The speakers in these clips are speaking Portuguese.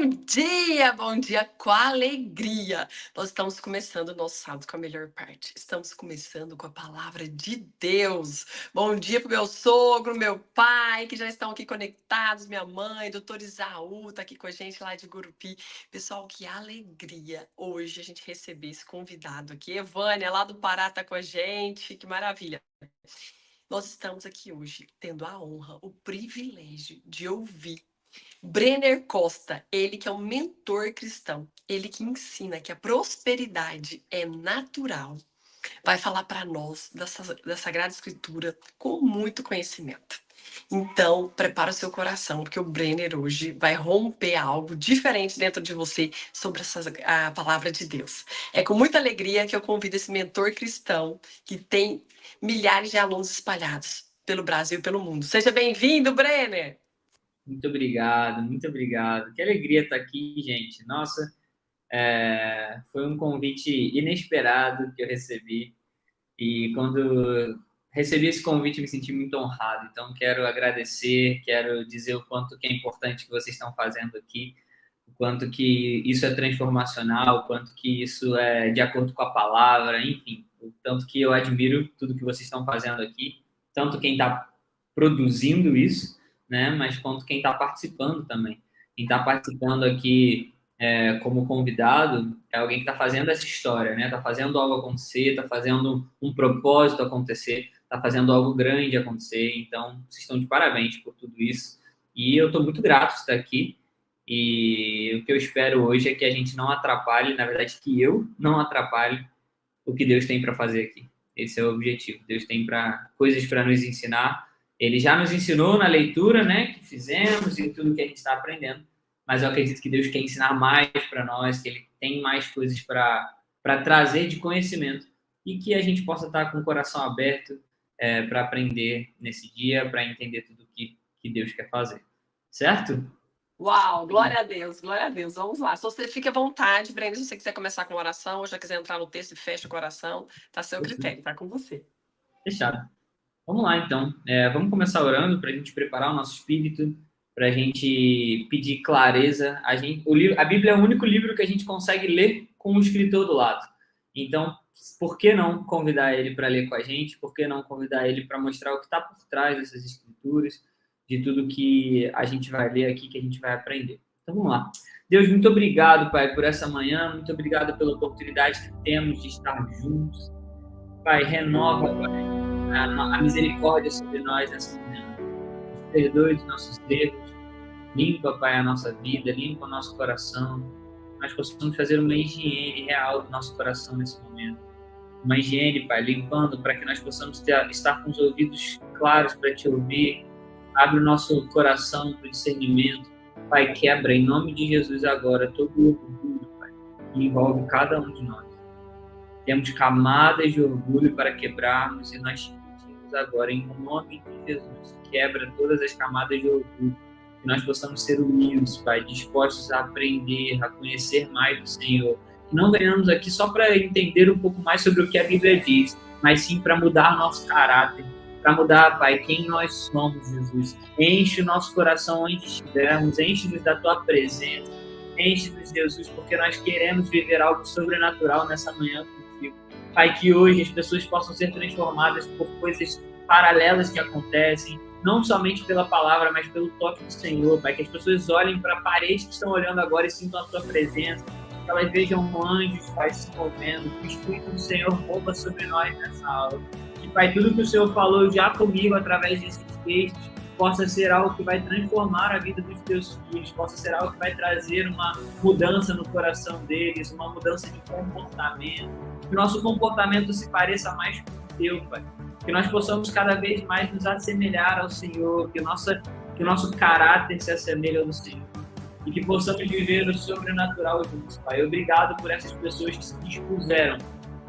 Bom dia com alegria. Nós estamos começando o nosso sábado com a melhor parte. Estamos começando com a palavra de Deus. Bom dia pro meu sogro, meu pai, que já estão aqui conectados, minha mãe, doutor Isaú, tá aqui com a gente lá de Gurupi. Pessoal, que alegria hoje a gente receber esse convidado aqui. Evânia, lá do Pará, tá com a gente, que maravilha. Nós estamos aqui hoje tendo a honra, o privilégio de ouvir Brenner Costa, ele que é um mentor cristão, ele que ensina que a prosperidade é natural, vai falar para nós da Sagrada Escritura com muito conhecimento. Então, prepara o seu coração, porque o Brenner hoje vai romper algo diferente dentro de você sobre a palavra de Deus. É com muita alegria que eu convido esse mentor cristão que tem milhares de alunos espalhados pelo Brasil e pelo mundo. Seja bem-vindo, Brenner! Muito obrigado, muito obrigado. Que alegria estar aqui, gente. Nossa, foi um convite inesperado que eu recebi. E quando recebi esse convite, me senti muito honrado. Então, quero agradecer, quero dizer o quanto que é importante que vocês estão fazendo aqui, o quanto que isso é transformacional, o quanto que isso é de acordo com a palavra, enfim, o tanto que eu admiro tudo que vocês estão fazendo aqui, tanto quem está produzindo isso, né, mas quanto quem está participando também. Quem está participando aqui como convidado é alguém que está fazendo essa história, né? Está fazendo algo acontecer, está fazendo um propósito acontecer, está fazendo algo grande acontecer. Então, vocês estão de parabéns por tudo isso. E eu estou muito grato de estar aqui. E o que eu espero hoje é que a gente não atrapalhe, na verdade, que eu não atrapalhe o que Deus tem para fazer aqui. Esse é o objetivo. Deus tem coisas para nos ensinar. Ele já nos ensinou na leitura, né, que fizemos e tudo que a gente está aprendendo. Mas eu acredito que Deus quer ensinar mais para nós, que Ele tem mais coisas para trazer de conhecimento e que a gente possa estar com o coração aberto para aprender nesse dia, para entender tudo que Deus quer fazer. Certo? Uau, glória a Deus, glória a Deus. Vamos lá. Se você fica à vontade, Brenda, se você quiser começar com oração, ou já quiser entrar no texto e fecha o coração, tá a seu critério, tá com você. Fechado. Vamos lá, então. Vamos começar orando para a gente preparar o nosso espírito, para a gente pedir clareza. A Bíblia é o único livro que a gente consegue ler com o escritor do lado. Então, por que não convidar ele para ler com a gente? Por que não convidar ele para mostrar o que está por trás dessas escrituras, de tudo que a gente vai ler aqui, que a gente vai aprender? Então, vamos lá. Deus, muito obrigado, Pai, por essa manhã. Muito obrigado pela oportunidade que temos de estar juntos. Pai, renova, Pai, a misericórdia sobre nós nessa manhã. Nos perdoe dos nossos erros. Limpa, Pai, a nossa vida, limpa o nosso coração. Nós possamos fazer uma higiene real do nosso coração nesse momento. Uma higiene, Pai, limpando para que nós possamos estar com os ouvidos claros para te ouvir. Abre o nosso coração para o discernimento. Pai, quebra em nome de Jesus agora todo o orgulho, Pai, que envolve cada um de nós. Temos camadas de orgulho para quebrarmos e nós te pedimos agora, em nome de Jesus, quebra todas as camadas de orgulho, que nós possamos ser humildes, Pai, dispostos a aprender, a conhecer mais do Senhor. Que não venhamos aqui só para entender um pouco mais sobre o que a Bíblia diz, mas sim para mudar nosso caráter, para mudar, Pai, quem nós somos, Jesus. Enche o nosso coração onde estivermos, enche-nos da Tua presença, enche-nos, Jesus, porque nós queremos viver algo sobrenatural nessa manhã contigo. Pai, que hoje as pessoas possam ser transformadas por coisas paralelas que acontecem, não somente pela palavra, mas pelo toque do Senhor, Pai, que as pessoas olhem para a parede que estão olhando agora e sintam a Tua presença, que elas vejam anjos, Pai, se movendo, que o Espírito do Senhor mova sobre nós nessa aula. Que, Pai, tudo que o Senhor falou já comigo através desses textos possa ser algo que vai transformar a vida dos teus filhos, possa ser algo que vai trazer uma mudança no coração deles, uma mudança de comportamento, que o nosso comportamento se pareça mais com o teu, Pai. Que nós possamos cada vez mais nos assemelhar ao Senhor, que o nosso caráter se assemelhe ao do Senhor. E que possamos viver o sobrenatural juntos, Pai. Obrigado por essas pessoas que se dispuseram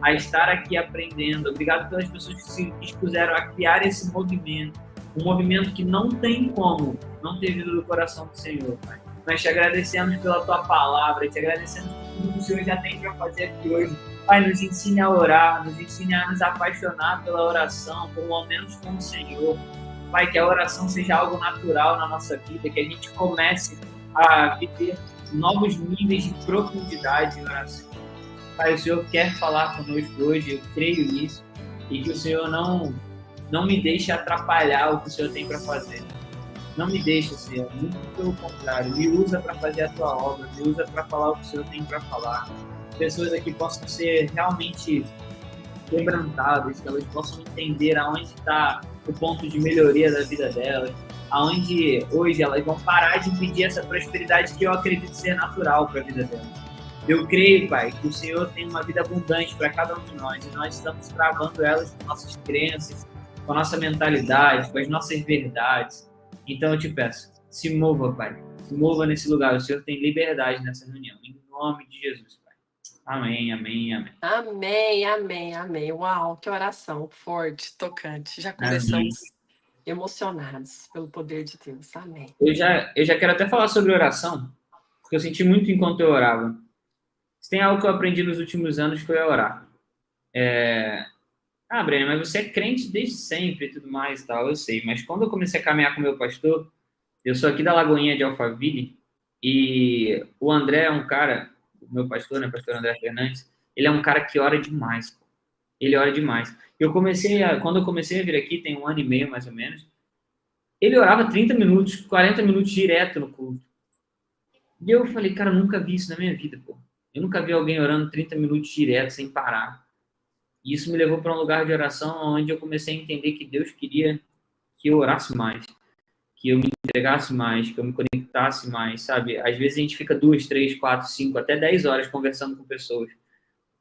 a estar aqui aprendendo. Obrigado pelas pessoas que se dispuseram a criar esse movimento. Um movimento que não tem como não ter vindo do coração do Senhor, Pai. Nós te agradecemos pela Tua palavra, te agradecemos por tudo que o Senhor já tem para fazer aqui hoje. Pai, nos ensine a orar, nos ensine a nos apaixonar pela oração, por momentos com o Senhor. Pai, que a oração seja algo natural na nossa vida, que a gente comece a viver novos níveis de profundidade em oração. Pai, o Senhor quer falar conosco hoje, eu creio nisso, e que o Senhor não me deixe atrapalhar o que o Senhor tem para fazer. Não me deixe, Senhor, muito pelo contrário, me usa para fazer a tua obra, me usa para falar o que o Senhor tem para falar. Pessoas aqui possam ser realmente quebrantadas, que elas possam entender aonde está o ponto de melhoria da vida delas, aonde hoje elas vão parar de pedir essa prosperidade que eu acredito ser natural para a vida delas. Eu creio, Pai, que o Senhor tem uma vida abundante para cada um de nós e nós estamos travando elas com nossas crenças, com a nossa mentalidade, com as nossas verdades. Então eu te peço, se mova, Pai, se mova nesse lugar. O Senhor tem liberdade nessa reunião, em nome de Jesus, Pai. Amém, amém, amém. Amém, amém, amém. Uau, que oração forte, tocante. Já Amém. começamos emocionados pelo poder de Deus. Amém. Eu já quero até falar sobre oração, porque eu senti muito enquanto eu orava. Se tem algo que eu aprendi nos últimos anos foi a orar. Breno, mas você é crente desde sempre e tudo mais e tal, eu sei. Mas quando eu comecei a caminhar com o meu pastor, eu sou aqui da Lagoinha de Alphaville, e o André é um cara, o meu pastor, né, pastor André Fernandes, ele é um cara que ora demais. Pô. Ele ora demais. Quando eu comecei a vir aqui, tem 1 ano e meio mais ou menos, ele orava 30 minutos, 40 minutos direto no culto. E eu falei, cara, eu nunca vi isso na minha vida, pô. Eu nunca vi alguém orando 30 minutos direto, sem parar. E isso me levou para um lugar de oração onde eu comecei a entender que Deus queria que eu orasse mais, que eu me entregasse mais, que eu me conectasse mais, sabe? Às vezes a gente fica 2, 3, 4, 5, até 10 horas conversando com pessoas.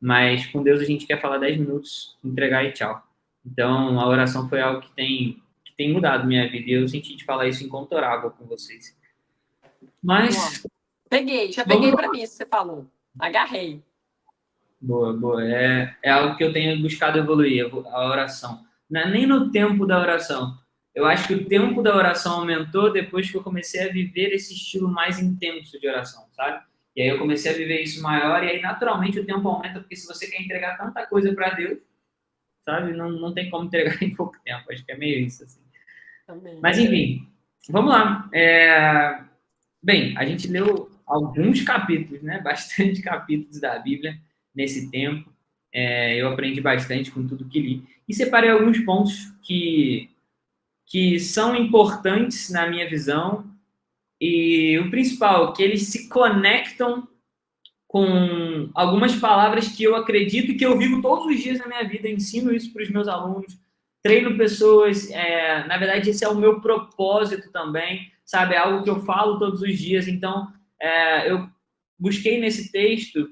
Mas com Deus a gente quer falar 10 minutos, entregar e tchau. Então, a oração foi algo que tem mudado minha vida. E eu senti de falar isso enquanto orava com vocês. Mas... já peguei para mim isso que você falou. Agarrei. Boa, boa. É algo que eu tenho buscado evoluir, a oração. Não é nem no tempo da oração. Eu acho que o tempo da oração aumentou depois que eu comecei a viver esse estilo mais intenso de oração, sabe? E aí eu comecei a viver isso maior e aí naturalmente o tempo aumenta, porque se você quer entregar tanta coisa para Deus, sabe? Não tem como entregar em pouco tempo. Acho que é meio isso, assim. Amém. Mas enfim, vamos lá. Bem, a gente leu alguns capítulos, né? Bastante capítulos da Bíblia nesse tempo. Eu aprendi bastante com tudo que li. E separei alguns pontos que são importantes na minha visão. E o principal, que eles se conectam com algumas palavras que eu acredito e que eu vivo todos os dias na minha vida. Ensino isso para os meus alunos. Treino pessoas. Na verdade, esse é o meu propósito também. Sabe? É algo que eu falo todos os dias. Então, eu busquei nesse texto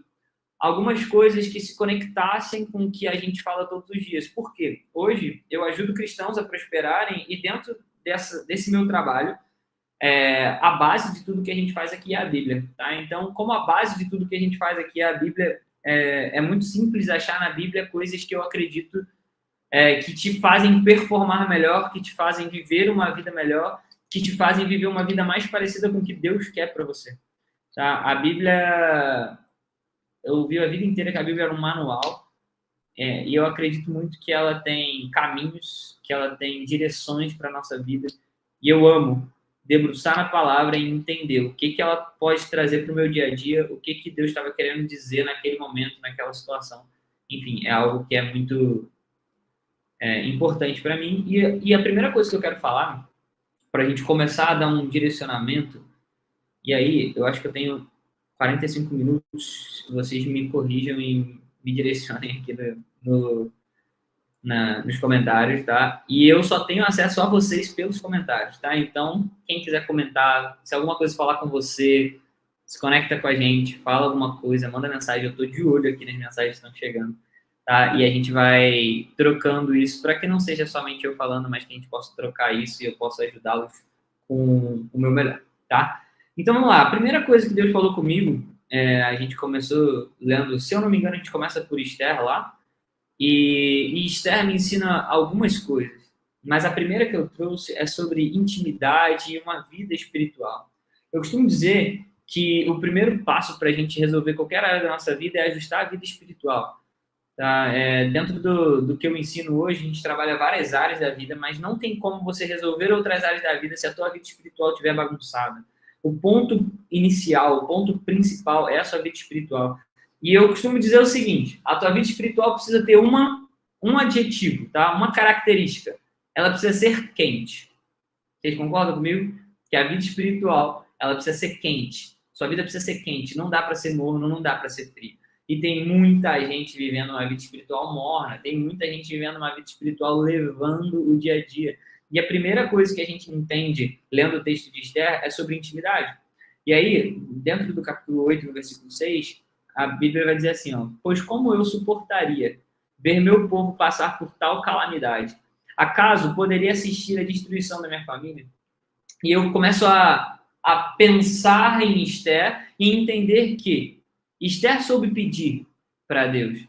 algumas coisas que se conectassem com o que a gente fala todos os dias. Por quê? Hoje, eu ajudo cristãos a prosperarem e dentro desse meu trabalho, a base de tudo que a gente faz aqui é a Bíblia. Tá? Então, como a base de tudo que a gente faz aqui é a Bíblia, é muito simples achar na Bíblia coisas que eu acredito que te fazem performar melhor, que te fazem viver uma vida melhor, que te fazem viver uma vida mais parecida com o que Deus quer para você. Tá? A Bíblia... Eu vi a vida inteira que a Bíblia era um manual, e eu acredito muito que ela tem caminhos, que ela tem direções para a nossa vida, e eu amo debruçar na palavra e entender o que ela pode trazer para o meu dia a dia, o que Deus estava querendo dizer naquele momento, naquela situação. Enfim, é algo que é muito importante para mim. E a primeira coisa que eu quero falar, para a gente começar a dar um direcionamento, e aí eu acho que eu tenho 45 minutos, vocês me corrijam e me direcionem aqui nos comentários, tá? E eu só tenho acesso a vocês pelos comentários, tá? Então, quem quiser comentar, se alguma coisa falar com você, se conecta com a gente, fala alguma coisa, manda mensagem, eu tô de olho aqui nas mensagens que estão chegando, tá? E a gente vai trocando isso para que não seja somente eu falando, mas que a gente possa trocar isso e eu possa ajudá-los com o meu melhor, tá? Então, vamos lá. A primeira coisa que Deus falou comigo, a gente começou lendo, se eu não me engano, a gente começa por Esther lá, e Esther me ensina algumas coisas, mas a primeira que eu trouxe é sobre intimidade e uma vida espiritual. Eu costumo dizer que o primeiro passo para a gente resolver qualquer área da nossa vida é ajustar a vida espiritual. Tá? Dentro do que eu ensino hoje, a gente trabalha várias áreas da vida, mas não tem como você resolver outras áreas da vida se a tua vida espiritual estiver bagunçada. o ponto inicial, o ponto principal é a sua vida espiritual. E eu costumo dizer o seguinte, a tua vida espiritual precisa ter um adjetivo, tá? Uma característica. Ela precisa ser quente. Vocês concordam comigo? Que a vida espiritual, ela precisa ser quente. Sua vida precisa ser quente. Não dá para ser morno, não dá para ser frio. E tem muita gente vivendo uma vida espiritual morna. Tem muita gente vivendo uma vida espiritual levando o dia a dia. E a primeira coisa que a gente entende lendo o texto de Esther é sobre intimidade. E aí, dentro do capítulo 8, no versículo 6, a Bíblia vai dizer assim, ó, pois como eu suportaria ver meu povo passar por tal calamidade? Acaso poderia assistir à destruição da minha família? E eu começo a pensar em Esther e entender que Esther soube pedir para Deus.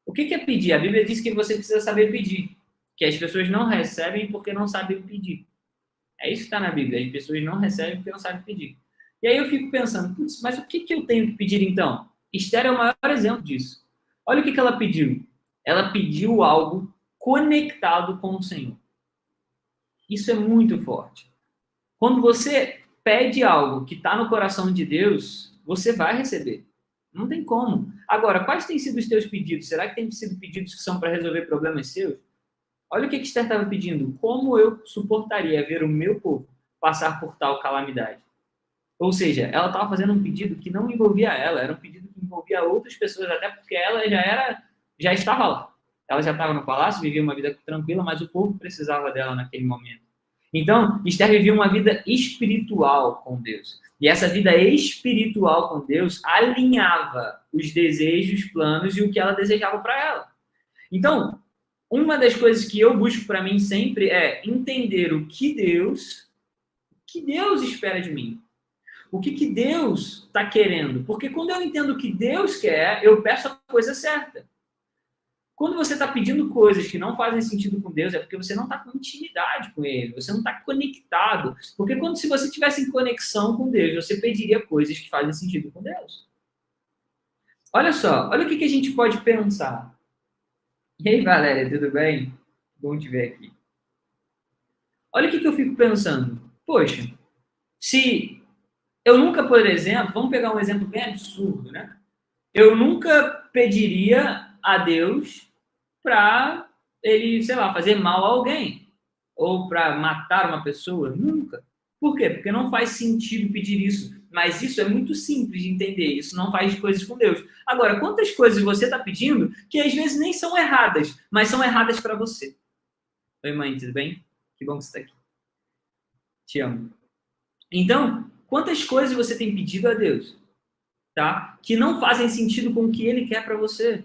O que é pedir? A Bíblia diz que você precisa saber pedir, que as pessoas não recebem porque não sabem pedir. É isso que está na Bíblia, as pessoas não recebem porque não sabem pedir. E aí eu fico pensando, mas o que eu tenho que pedir então? Esther é o maior exemplo disso. Olha o que ela pediu. Ela pediu algo conectado com o Senhor. Isso é muito forte. Quando você pede algo que está no coração de Deus, você vai receber. Não tem como. Agora, quais têm sido os teus pedidos? Será que têm sido pedidos que são para resolver problemas seus? Olha o que Esther estava pedindo. Como eu suportaria ver o meu povo passar por tal calamidade? Ou seja, ela estava fazendo um pedido que não envolvia ela, era um pedido que envolvia outras pessoas, até porque ela já estava lá. Ela já estava no palácio, vivia uma vida tranquila, mas o povo precisava dela naquele momento. Então, Esther vivia uma vida espiritual com Deus. E essa vida espiritual com Deus alinhava os desejos, planos e o que ela desejava para ela. Então, uma das coisas que eu busco para mim sempre é entender o que Deus espera de mim. O que Deus está querendo. Porque quando eu entendo o que Deus quer, eu peço a coisa certa. Quando você está pedindo coisas que não fazem sentido com Deus, é porque você não está com intimidade com Ele, você não está conectado. Porque se você tivesse em conexão com Deus, você pediria coisas que fazem sentido com Deus. Olha só, olha o que a gente pode pensar. E aí, Valéria, tudo bem? Bom te ver aqui. Olha o que eu fico pensando. Poxa, se eu nunca, por exemplo, vamos pegar um exemplo bem absurdo, né? Eu nunca pediria a Deus para ele, sei lá, fazer mal a alguém ou para matar uma pessoa. Nunca. Por quê? Porque não faz sentido pedir isso. Mas isso é muito simples de entender. Isso não faz coisas com Deus. Agora, quantas coisas você está pedindo que às vezes nem são erradas, mas são erradas para você? Oi, mãe, tudo bem? Que bom que você está aqui. Te amo. Então, quantas coisas você tem pedido a Deus, tá? Que não fazem sentido com o que Ele quer para você?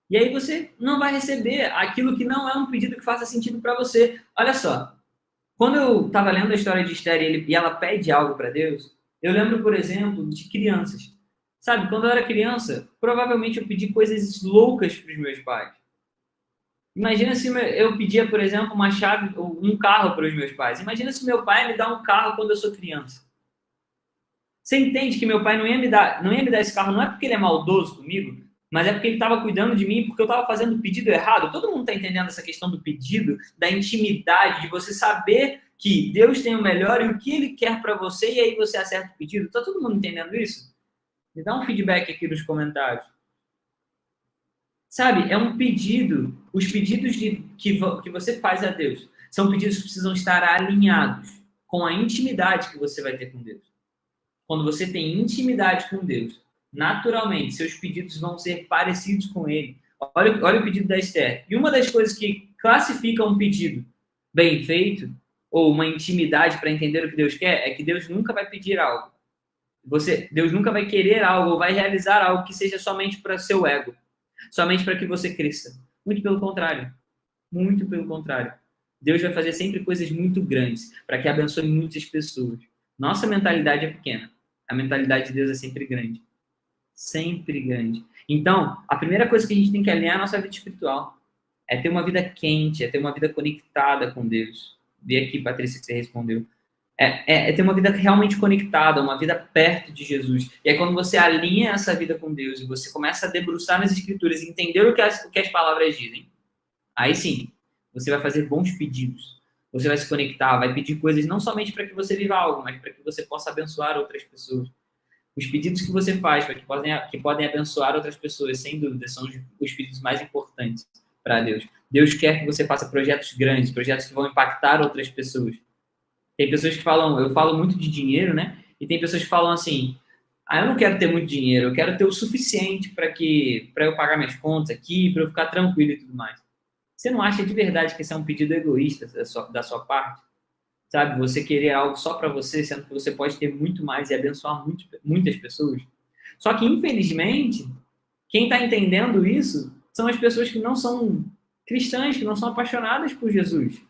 E aí você não vai receber aquilo que não é um pedido que faça sentido para você. Olha só, quando eu estava lendo a história de Esther e ela pede algo para Deus, eu lembro, por exemplo, de crianças. Sabe, quando eu era criança, provavelmente eu pedi coisas loucas para os meus pais. Imagina se eu pedia, por exemplo, uma chave ou um carro para os meus pais. Imagina se meu pai me dá um carro quando eu sou criança. Você entende que meu pai não ia me dar esse carro, não é porque ele é maldoso comigo, mas é porque ele estava cuidando de mim, porque eu estava fazendo o pedido errado. Todo mundo está entendendo essa questão do pedido, da intimidade, de você saber que Deus tem o melhor e o que Ele quer para você, e aí você acerta o pedido. Está todo mundo entendendo isso? Me dá um feedback aqui nos comentários. Sabe, é um pedido. Os pedidos que você faz a Deus são pedidos que precisam estar alinhados com a intimidade que você vai ter com Deus. Quando você tem intimidade com Deus, naturalmente, seus pedidos vão ser parecidos com Ele. Olha o pedido da Esther. E uma das coisas que classifica um pedido bem feito, ou uma intimidade para entender o que Deus quer, é que Deus nunca vai pedir algo. Deus nunca vai querer algo, ou vai realizar algo que seja somente para seu ego. Somente para que você cresça. Muito pelo contrário. Muito pelo contrário. Deus vai fazer sempre coisas muito grandes, para que abençoe muitas pessoas. Nossa mentalidade é pequena. A mentalidade de Deus é sempre grande. Sempre grande. Então, a primeira coisa que a gente tem que alinhar é a nossa vida espiritual. É ter uma vida quente, é ter uma vida conectada com Deus. Vê aqui, Patrícia, que você respondeu. É ter uma vida realmente conectada, uma vida perto de Jesus. E aí, quando você alinha essa vida com Deus e você começa a debruçar nas Escrituras e entender o que as palavras dizem, aí sim, você vai fazer bons pedidos. Você vai se conectar, vai pedir coisas não somente para que você viva algo, mas para que você possa abençoar outras pessoas. Os pedidos que você faz para que podem abençoar outras pessoas, sem dúvida, são os pedidos mais importantes para Deus. Deus quer que você faça projetos grandes, projetos que vão impactar outras pessoas. Tem pessoas que falam, eu falo muito de dinheiro, né? E tem pessoas que falam assim, eu não quero ter muito dinheiro, eu quero ter o suficiente para eu pagar minhas contas aqui, para eu ficar tranquilo e tudo mais. Você não acha de verdade que esse é um pedido egoísta da sua parte? Sabe? Você querer algo só para você, sendo que você pode ter muito mais e abençoar muitas pessoas. Só que, infelizmente, quem está entendendo isso são as pessoas que não são cristãs, que não são apaixonadas por Jesus.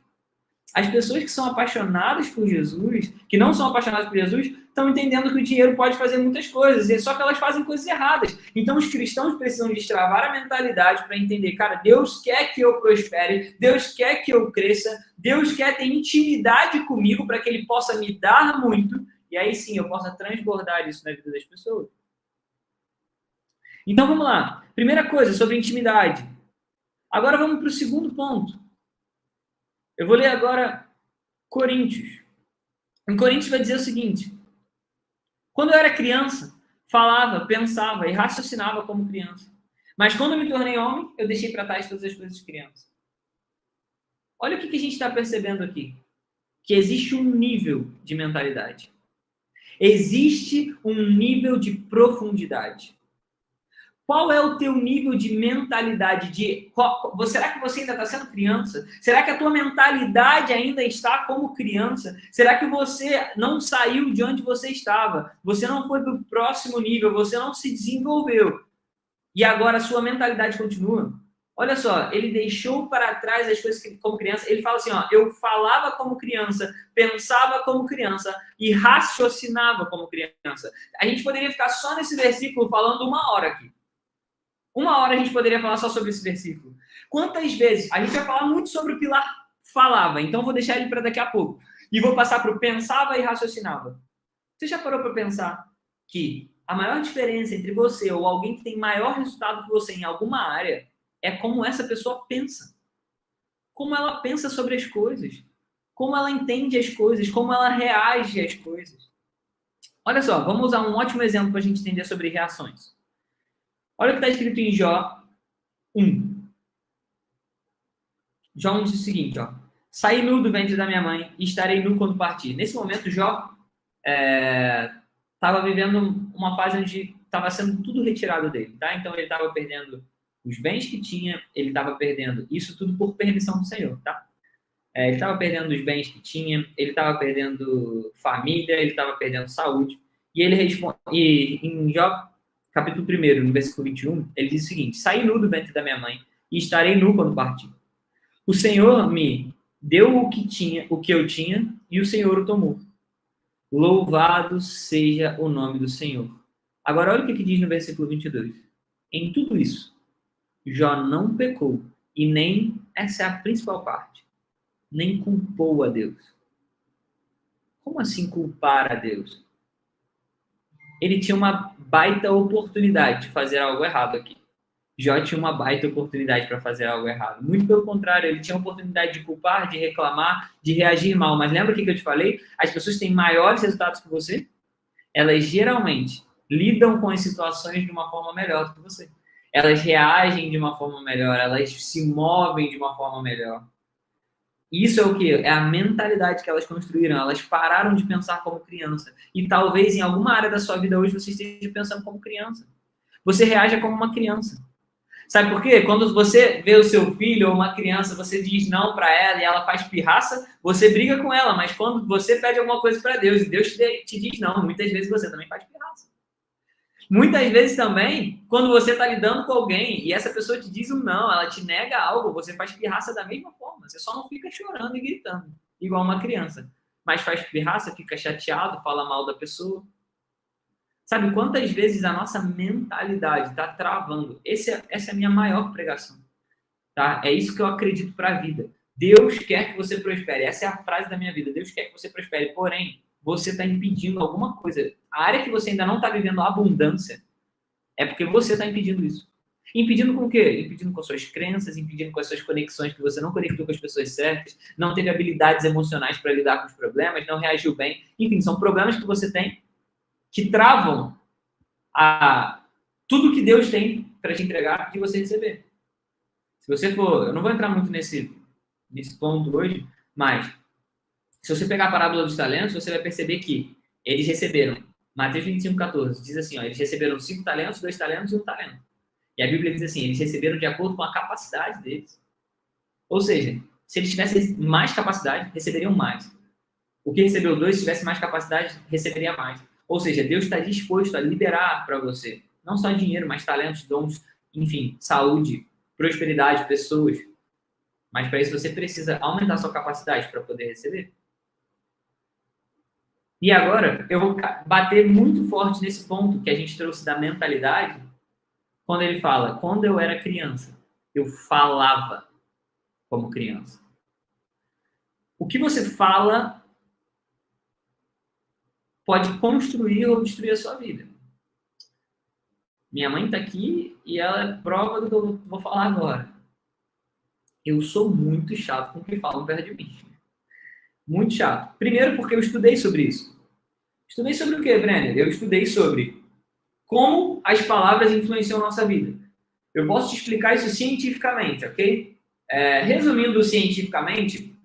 As pessoas que são apaixonadas por Jesus, que não são apaixonadas por Jesus, estão entendendo que o dinheiro pode fazer muitas coisas, só que elas fazem coisas erradas. Então, os cristãos precisam destravar a mentalidade para entender, cara, Deus quer que eu prospere, Deus quer que eu cresça, Deus quer ter intimidade comigo para que Ele possa me dar muito, e aí sim eu possa transbordar isso na vida das pessoas. Então, vamos lá. Primeira coisa, sobre intimidade. Agora vamos para o segundo ponto. Eu vou ler agora Coríntios. Em Coríntios vai dizer o seguinte: quando eu era criança, falava, pensava e raciocinava como criança. Mas quando eu me tornei homem, eu deixei para trás todas as coisas de criança. Olha o que a gente está percebendo aqui. Que existe um nível de mentalidade. Existe um nível de profundidade. Qual é o teu nível de mentalidade? Será que você ainda está sendo criança? Será que a tua mentalidade ainda está como criança? Será que você não saiu de onde você estava? Você não foi para o próximo nível? Você não se desenvolveu? E agora a sua mentalidade continua? Olha só, ele deixou para trás as coisas como criança. Ele fala assim, eu falava como criança, pensava como criança e raciocinava como criança. A gente poderia ficar só nesse versículo falando 1 hora aqui. 1 hora a gente poderia falar só sobre esse versículo. Quantas vezes? A gente vai falar muito sobre o pilar falava, então vou deixar ele para daqui a pouco. E vou passar para o pensava e raciocinava. Você já parou para pensar que a maior diferença entre você ou alguém que tem maior resultado que você em alguma área é como essa pessoa pensa? Como ela pensa sobre as coisas? Como ela entende as coisas? Como ela reage às coisas? Olha só, vamos usar um ótimo exemplo para a gente entender sobre reações. Olha o que está escrito em Jó 1. Jó 1 diz o seguinte, saí nu do ventre da minha mãe e estarei nu quando partir. Nesse momento, Jó estava vivendo uma fase onde estava sendo tudo retirado dele, tá? Então, ele estava perdendo os bens que tinha, ele estava perdendo isso tudo por permissão do Senhor, tá? Ele estava perdendo os bens que tinha, ele estava perdendo família, ele estava perdendo saúde. E ele responde, e em Jó capítulo 1, no versículo 21, ele diz o seguinte: saí nu do ventre da minha mãe e estarei nu quando partir. O Senhor me deu o que eu tinha, e o Senhor o tomou. Louvado seja o nome do Senhor. Agora, olha o que diz no versículo 22. Em tudo isso, Jó não pecou, e nem, essa é a principal parte, nem culpou a Deus. Como assim culpar a Deus? Ele tinha uma baita oportunidade de fazer algo errado aqui. Jó tinha uma baita oportunidade para fazer algo errado. Muito pelo contrário, ele tinha a oportunidade de culpar, de reclamar, de reagir mal. Mas lembra o que eu te falei? As pessoas que têm maiores resultados que você, elas geralmente lidam com as situações de uma forma melhor do que você. Elas reagem de uma forma melhor, elas se movem de uma forma melhor. Isso é o quê? É a mentalidade que elas construíram. Elas pararam de pensar como criança. E talvez em alguma área da sua vida hoje você esteja pensando como criança. Você reage como uma criança. Sabe por quê? Quando você vê o seu filho ou uma criança, você diz não para ela e ela faz pirraça, você briga com ela. Mas quando você pede alguma coisa para Deus e Deus te diz não, muitas vezes você também faz pirraça. Muitas vezes também, quando você está lidando com alguém e essa pessoa te diz um não, ela te nega algo, você faz pirraça da mesma forma. Você só não fica chorando e gritando, igual uma criança. Mas faz pirraça, fica chateado, fala mal da pessoa. Sabe quantas vezes a nossa mentalidade está travando? Essa é a minha maior pregação. Tá? É isso que eu acredito para a vida. Deus quer que você prospere. Essa é a frase da minha vida. Deus quer que você prospere. Porém, você está impedindo alguma coisa. A área que você ainda não está vivendo a abundância é porque você está impedindo isso. Impedindo com o quê? Impedindo com as suas crenças, impedindo com as suas conexões que você não conectou com as pessoas certas, não teve habilidades emocionais para lidar com os problemas, não reagiu bem. Enfim, são problemas que você tem que travam a tudo que Deus tem para te entregar e você receber. Se você for, eu não vou entrar muito nesse ponto hoje, mas se você pegar a parábola dos talentos, você vai perceber que eles receberam, Mateus 25:14, diz assim, ó, eles receberam 5 talentos, 2 talentos e 1 talento. E a Bíblia diz assim, eles receberam de acordo com a capacidade deles. Ou seja, se eles tivessem mais capacidade, receberiam mais. O que recebeu 2, se tivesse mais capacidade, receberia mais. Ou seja, Deus está disposto a liberar para você, não só dinheiro, mas talentos, dons, enfim, saúde, prosperidade, pessoas. Mas para isso você precisa aumentar sua capacidade para poder receber. E agora eu vou bater muito forte nesse ponto que a gente trouxe da mentalidade, quando ele fala, quando eu era criança, eu falava como criança. O que você fala pode construir ou destruir a sua vida. Minha mãe está aqui e ela é prova do que eu vou falar agora. Eu sou muito chato com o que falam perto de mim. Muito chato. Primeiro porque eu estudei sobre isso. Estudei sobre o quê, Brenner? Eu estudei sobre como as palavras influenciam a nossa vida. Eu posso te explicar isso cientificamente, ok? Resumindo cientificamente,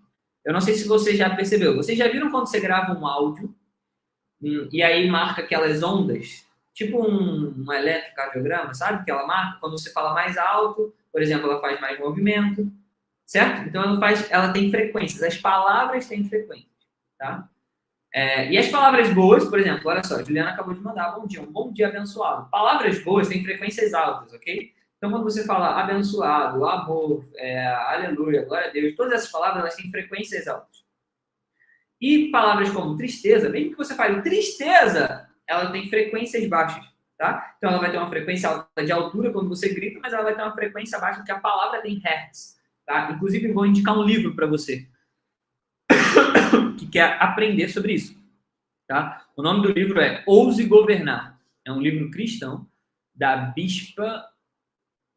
eu não sei se você já percebeu. Vocês já viram quando você grava um áudio e aí marca aquelas ondas? Tipo um eletrocardiograma, sabe? Que ela marca quando você fala mais alto, por exemplo, ela faz mais movimento, certo? Então ela tem frequências. As palavras têm frequências, tá? E as palavras boas, por exemplo, olha só, a Juliana acabou de mandar bom dia, um bom dia abençoado. Palavras boas têm frequências altas, ok? Então, quando você fala abençoado, amor, aleluia, glória a Deus, todas essas palavras elas têm frequências altas. E palavras como tristeza, mesmo que você fale tristeza, ela tem frequências baixas, tá? Então, ela vai ter uma frequência alta de altura quando você grita, mas ela vai ter uma frequência baixa porque a palavra tem hertz, tá? Inclusive, vou indicar um livro para você que quer aprender sobre isso, tá? O nome do livro é Ouse Governar. É um livro cristão da bispa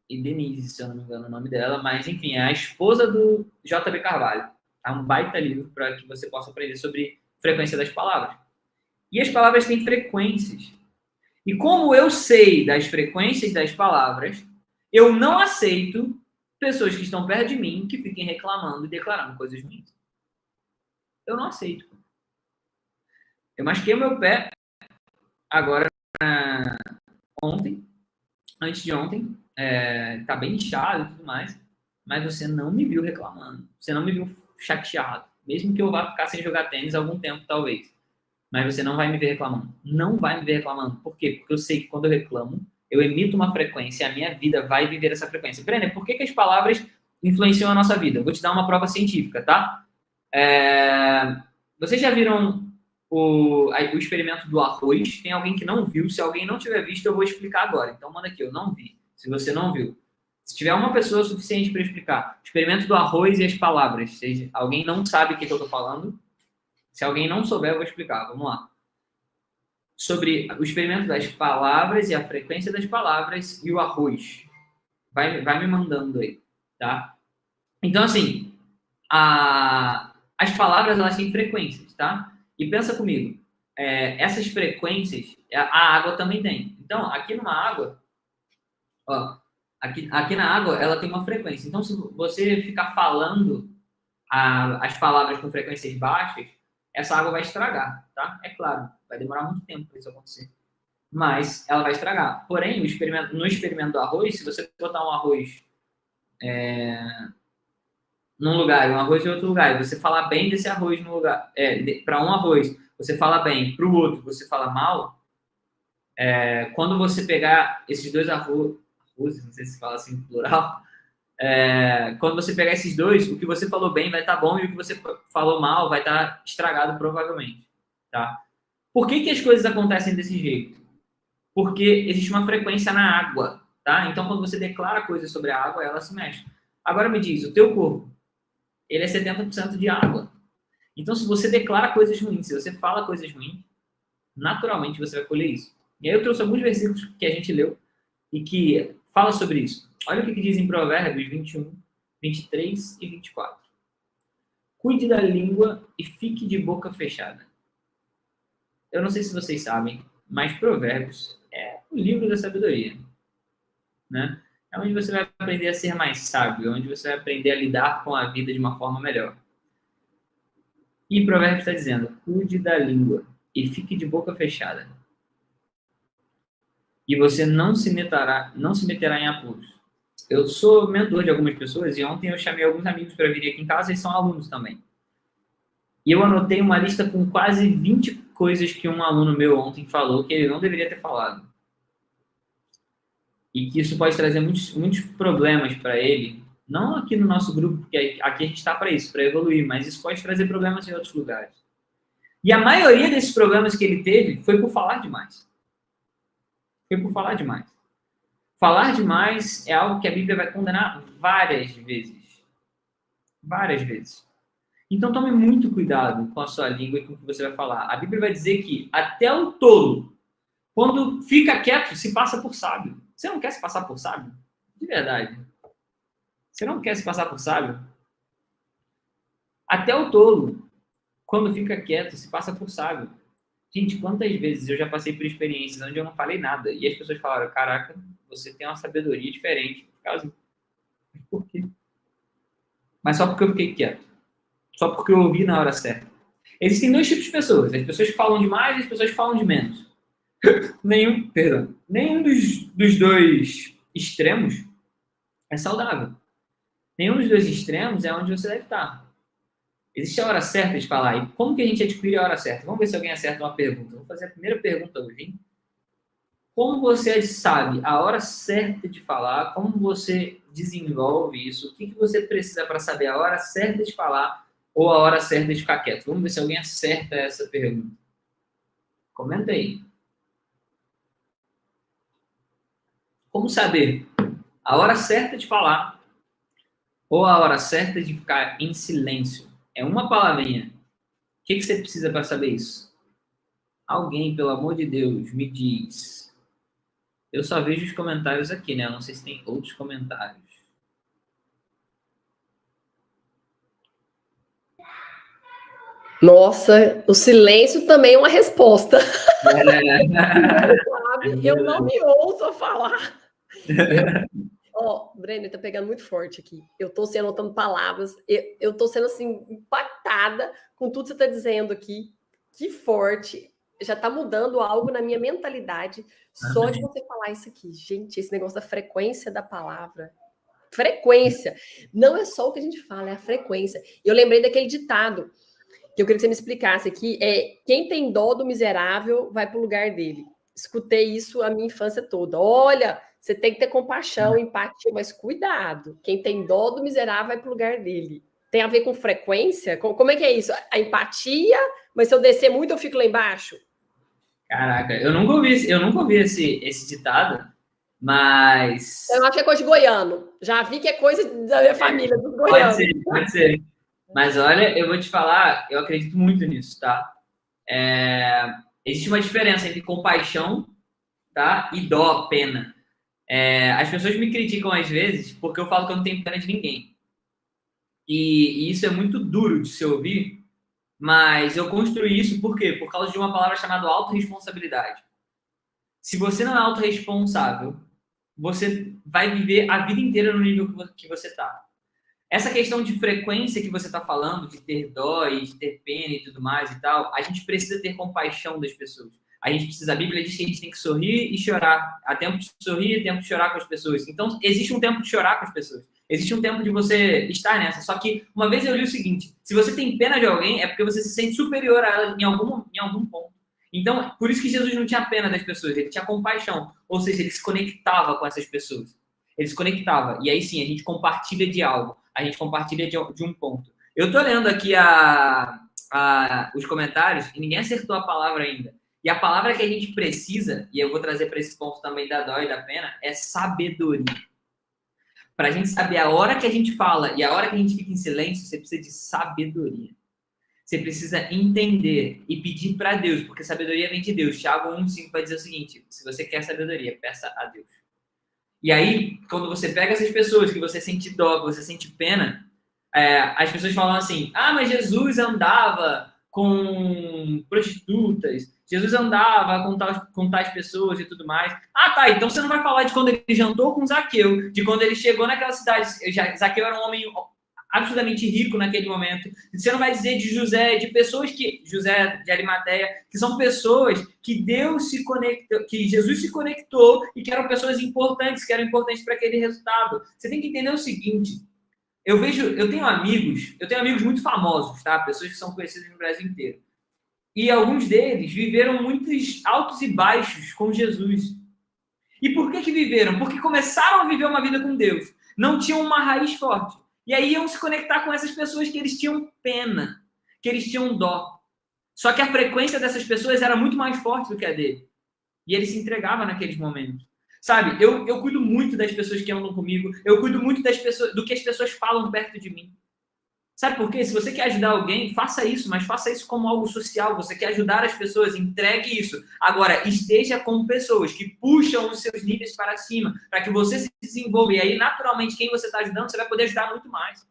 Denise, se eu não me engano o nome dela, mas enfim, é a esposa do J.B. Carvalho. É um baita livro para que você possa aprender sobre frequência das palavras. E as palavras têm frequências. E como eu sei das frequências das palavras, eu não aceito pessoas que estão perto de mim que fiquem reclamando e declarando coisas ruins. Eu não aceito. Eu machuquei o meu pé agora ontem, antes de ontem, tá bem inchado e tudo mais, mas você não me viu reclamando, você não me viu chateado, mesmo que eu vá ficar sem jogar tênis algum tempo, talvez, mas você não vai me ver reclamando, não vai me ver reclamando, por quê? Porque eu sei que quando eu reclamo, eu emito uma frequência, a minha vida vai viver essa frequência. Brenner, por que as palavras influenciam a nossa vida? Eu vou te dar uma prova científica, tá? Vocês já viram o experimento do arroz? Tem alguém que não viu? Se alguém não tiver visto, eu vou explicar agora. Então, manda aqui, eu não vi. Se você não viu. Se tiver uma pessoa suficiente para explicar. Experimento do arroz e as palavras. Se alguém não sabe o que eu estou falando, se alguém não souber, eu vou explicar. Vamos lá. Sobre o experimento das palavras e a frequência das palavras e o arroz. Vai me mandando aí, tá? Então, assim, as palavras, elas têm frequências, tá? E pensa comigo, essas frequências, a água também tem. Então, aqui numa água, ó, aqui na água, ela tem uma frequência. Então, se você ficar falando as palavras com frequências baixas, essa água vai estragar, tá? É claro, vai demorar muito tempo para isso acontecer. Mas ela vai estragar. Porém, no experimento do arroz, se você botar um arroz num lugar e um arroz em outro lugar, e você falar bem desse arroz no lugar, para um arroz, você fala bem, para o outro você fala mal, quando você pegar esses dois arrozes, não sei se fala assim no plural, quando você pegar esses dois, o que você falou bem vai estar bom e o que você falou mal vai estar estragado provavelmente, tá? Por que as coisas acontecem desse jeito? Porque existe uma frequência na água, tá? Então, quando você declara coisas sobre a água, ela se mexe. Agora me diz, o teu corpo, ele é 70% de água. Então, se você declara coisas ruins, se você fala coisas ruins, naturalmente você vai colher isso. E aí eu trouxe alguns versículos que a gente leu e que fala sobre isso. Olha o que diz em Provérbios 21, 23 e 24. Cuide da língua e fique de boca fechada. Eu não sei se vocês sabem, mas Provérbios é o livro da sabedoria, né? É onde você vai aprender a ser mais sábio, onde você vai aprender a lidar com a vida de uma forma melhor. E Provérbios está dizendo, cuide da língua e fique de boca fechada. E você não se meterá em apuros. Eu sou mentor de algumas pessoas e ontem eu chamei alguns amigos para virem aqui em casa e são alunos também. E eu anotei uma lista com quase 20 coisas que um aluno meu ontem falou que ele não deveria ter falado. E que isso pode trazer muitos problemas para ele. Não aqui no nosso grupo, porque aqui a gente está para isso, para evoluir, mas isso pode trazer problemas em outros lugares. E a maioria desses problemas que ele teve foi por falar demais. Foi por falar demais. Falar demais é algo que a Bíblia vai condenar várias vezes. Várias vezes. Então tome muito cuidado com a sua língua e com o que você vai falar. A Bíblia vai dizer que até o tolo, quando fica quieto, se passa por sábio. Você não quer se passar por sábio? De verdade. Você não quer se passar por sábio? Até o tolo, quando fica quieto, se passa por sábio. Gente, quantas vezes eu já passei por experiências onde eu não falei nada e as pessoas falaram, caraca, você tem uma sabedoria diferente. Por quê? Mas só porque eu fiquei quieto. Só porque eu ouvi na hora certa. Existem dois tipos de pessoas. As pessoas que falam demais e as pessoas que falam de menos. Nenhum dos dois extremos é saudável. Nenhum dos dois extremos é onde você deve estar. Existe a hora certa de falar. E como que a gente adquire a hora certa? Vamos ver se alguém acerta uma pergunta. Vou fazer a primeira pergunta hoje, hein? Como você sabe a hora certa de falar? Como você desenvolve isso? O que você precisa para saber a hora certa de falar ou a hora certa de ficar quieto? Vamos ver se alguém acerta essa pergunta. Comenta aí. Como saber a hora certa de falar ou a hora certa de ficar em silêncio? É uma palavrinha. O que você precisa para saber isso? Alguém, pelo amor de Deus, me diz. Eu só vejo os comentários aqui, né? Eu não sei se tem outros comentários. Nossa, o silêncio também é uma resposta. É. Eu não me ouço falar. Breno, tá pegando muito forte aqui. Eu tô anotando palavras, eu tô sendo assim, impactada com tudo que você tá dizendo aqui. Que forte. Já tá mudando algo na minha mentalidade só de você falar isso aqui. Gente, esse negócio da frequência da palavra. Frequência. Não é só o que a gente fala, é a frequência. Eu lembrei daquele ditado que eu queria que você me explicasse aqui. Quem tem dó do miserável vai pro lugar dele. Escutei isso a minha infância toda. Olha, você tem que ter compaixão, empatia, mas cuidado. Quem tem dó do miserável vai para o lugar dele. Tem a ver com frequência? Como é que é isso? A empatia, mas se eu descer muito, eu fico lá embaixo? Caraca, eu nunca ouvi esse ditado, mas... Eu acho que é coisa de goiano. Já vi que é coisa da minha família, dos goianos. Pode ser. Mas olha, eu vou te falar, eu acredito muito nisso, tá? Existe uma diferença entre compaixão, tá? E dó, pena. As pessoas me criticam às vezes porque eu falo que eu não tenho pena de ninguém. E isso é muito duro de se ouvir, mas eu construí isso por quê? Por causa de uma palavra chamada autorresponsabilidade. Se você não é autorresponsável, você vai viver a vida inteira no nível que você está. Essa questão de frequência que você está falando, de ter dó e de ter pena e tudo mais e tal, a gente precisa ter compaixão das pessoas. A Bíblia diz que a gente tem que sorrir e chorar. Há tempo de sorrir e tempo de chorar com as pessoas. Então, existe um tempo de chorar com as pessoas. Existe um tempo de você estar nessa. Só que, uma vez eu li o seguinte, se você tem pena de alguém, é porque você se sente superior a ela em algum ponto. Então, por isso que Jesus não tinha pena das pessoas, ele tinha compaixão. Ou seja, ele se conectava com essas pessoas. Ele se conectava. E aí sim, a gente compartilha de algo. A gente compartilha de um ponto. Eu tô lendo aqui os comentários e ninguém acertou a palavra ainda. E a palavra que a gente precisa, e eu vou trazer para esse ponto também da dó e da pena, é sabedoria. Para a gente saber a hora que a gente fala e a hora que a gente fica em silêncio, você precisa de sabedoria. Você precisa entender e pedir para Deus, porque sabedoria vem de Deus. Tiago 1,5 vai dizer o seguinte, se você quer sabedoria, peça a Deus. E aí, quando você pega essas pessoas que você sente dó, que você sente pena, as pessoas falam assim, ah, mas Jesus andava com prostitutas, Jesus andava com tais pessoas e tudo mais. Ah, tá, então você não vai falar de quando ele jantou com Zaqueu, de quando ele chegou naquela cidade. Zaqueu era um homem absolutamente rico naquele momento. Você não vai dizer de José, de pessoas que... José de Arimateia, que são pessoas que Deus se conectou, que Jesus se conectou e que eram pessoas importantes, que eram importantes para aquele resultado. Você tem que entender o seguinte, eu tenho amigos muito famosos, tá? Pessoas que são conhecidas no Brasil inteiro. E alguns deles viveram muitos altos e baixos com Jesus. E por que viveram? Porque começaram a viver uma vida com Deus. Não tinham uma raiz forte. E aí iam se conectar com essas pessoas que eles tinham pena, que eles tinham dó. Só que a frequência dessas pessoas era muito mais forte do que a dele. E ele se entregava naqueles momentos. Sabe, eu cuido muito das pessoas que andam comigo, eu cuido muito das pessoas, do que as pessoas falam perto de mim. Sabe por quê? Se você quer ajudar alguém, faça isso, mas faça isso como algo social. Você quer ajudar as pessoas, entregue isso. Agora, esteja com pessoas que puxam os seus níveis para cima, para que você se desenvolva. E aí, naturalmente, quem você está ajudando, você vai poder ajudar muito mais.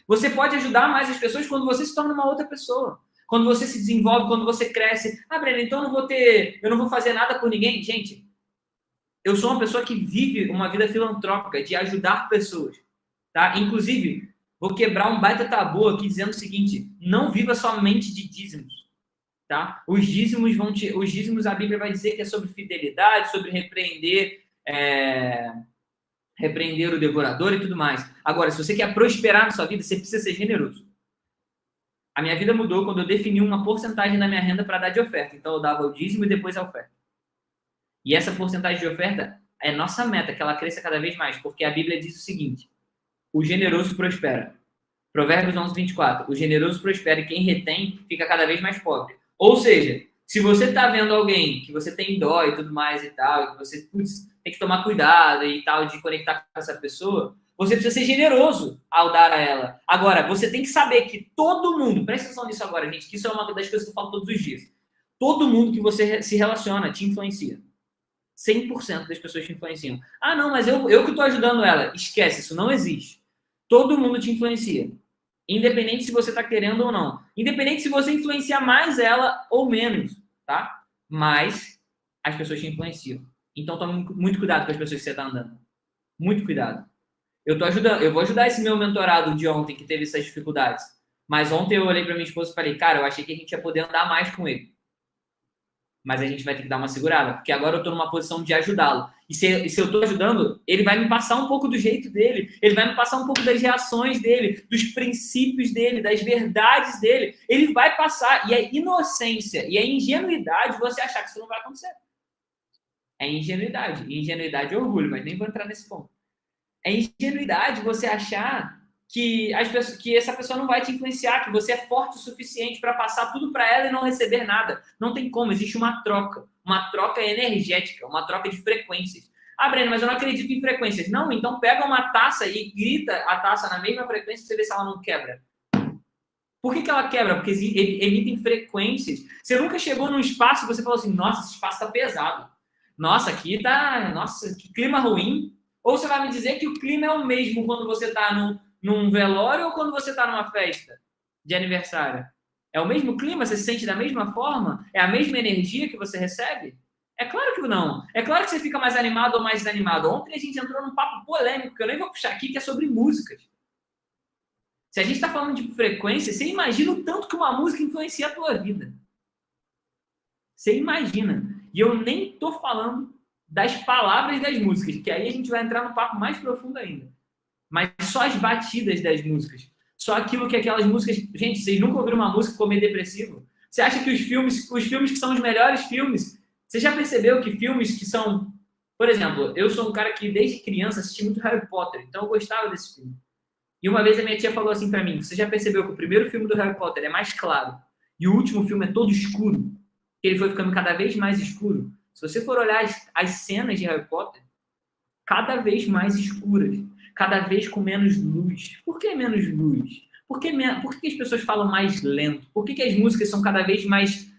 Você pode ajudar mais as pessoas quando você se torna uma outra pessoa. Quando você se desenvolve, quando você cresce. Ah, Breno, então eu não vou fazer nada por ninguém. Gente, eu sou uma pessoa que vive uma vida filantrópica, de ajudar pessoas, tá? Inclusive, vou quebrar um baita tabu aqui dizendo o seguinte, não viva somente de dízimos, tá? Os dízimos a Bíblia vai dizer que é sobre fidelidade, sobre repreender o devorador e tudo mais. Agora, se você quer prosperar na sua vida, você precisa ser generoso. A minha vida mudou quando eu defini uma porcentagem da minha renda para dar de oferta. Então, eu dava o dízimo e depois a oferta. E essa porcentagem de oferta é nossa meta, que ela cresça cada vez mais, porque a Bíblia diz o seguinte, o generoso prospera. Provérbios 11, 24. O generoso prospera e quem retém fica cada vez mais pobre. Ou seja, se você está vendo alguém que você tem dó e tudo mais e tal, e que você tem que tomar cuidado e tal, de conectar com essa pessoa, você precisa ser generoso ao dar a ela. Agora, você tem que saber que todo mundo, presta atenção nisso agora, gente, que isso é uma das coisas que eu falo todos os dias. Todo mundo que você se relaciona te influencia. 100% das pessoas te influenciam. Ah, não, mas eu que estou ajudando ela. Esquece, isso não existe. Todo mundo te influencia. Independente se você está querendo ou não. Independente se você influenciar mais ela ou menos, tá? Mas as pessoas te influenciam. Então tome muito cuidado com as pessoas que você está andando. Muito cuidado. Eu vou ajudar esse meu mentorado de ontem que teve essas dificuldades. Mas ontem eu olhei para minha esposa e falei, cara, eu achei que a gente ia poder andar mais com ele. Mas a gente vai ter que dar uma segurada, porque agora eu estou numa posição de ajudá-lo. E se eu estou ajudando, ele vai me passar um pouco do jeito dele, ele vai me passar um pouco das reações dele, dos princípios dele, das verdades dele. Ele vai passar. E é inocência, e é ingenuidade você achar que isso não vai acontecer. É ingenuidade. E ingenuidade é orgulho, mas nem vou entrar nesse ponto. É ingenuidade você achar que essa pessoa não vai te influenciar, que você é forte o suficiente para passar tudo para ela e não receber nada. Não tem como, existe uma troca energética, uma troca de frequências. Ah, Breno, mas eu não acredito em frequências. Não, então pega uma taça e grita a taça na mesma frequência para você ver se ela não quebra. Por que ela quebra? Porque emitem frequências. Você nunca chegou num espaço e você falou assim, nossa, esse espaço está pesado. Nossa, aqui tá... Nossa, que clima ruim. Ou você vai me dizer que o clima é o mesmo quando você está num velório ou quando você está numa festa de aniversário? É o mesmo clima? Você se sente da mesma forma? É a mesma energia que você recebe? É claro que não. É claro que você fica mais animado ou mais desanimado. Ontem a gente entrou num papo polêmico, que eu nem vou puxar aqui, que é sobre músicas. Se a gente está falando de frequência, você imagina o tanto que uma música influencia a tua vida. Você imagina. E eu nem estou falando das palavras das músicas, que aí a gente vai entrar num papo mais profundo ainda. Mas só as batidas das músicas. Só aquilo que aquelas músicas... Gente, vocês nunca ouviram uma música como depressivo? Você acha que os filmes que são os melhores filmes... Você já percebeu que filmes que são... Por exemplo, eu sou um cara que desde criança assisti muito Harry Potter, então eu gostava desse filme. E uma vez a minha tia falou assim pra mim, você já percebeu que o primeiro filme do Harry Potter é mais claro e o último filme é todo escuro? Que ele foi ficando cada vez mais escuro. Se você for olhar as cenas de Harry Potter, cada vez mais escuras, cada vez com menos luz. Por que menos luz? Por que as pessoas falam mais lento? Por que as músicas são cada vez mais,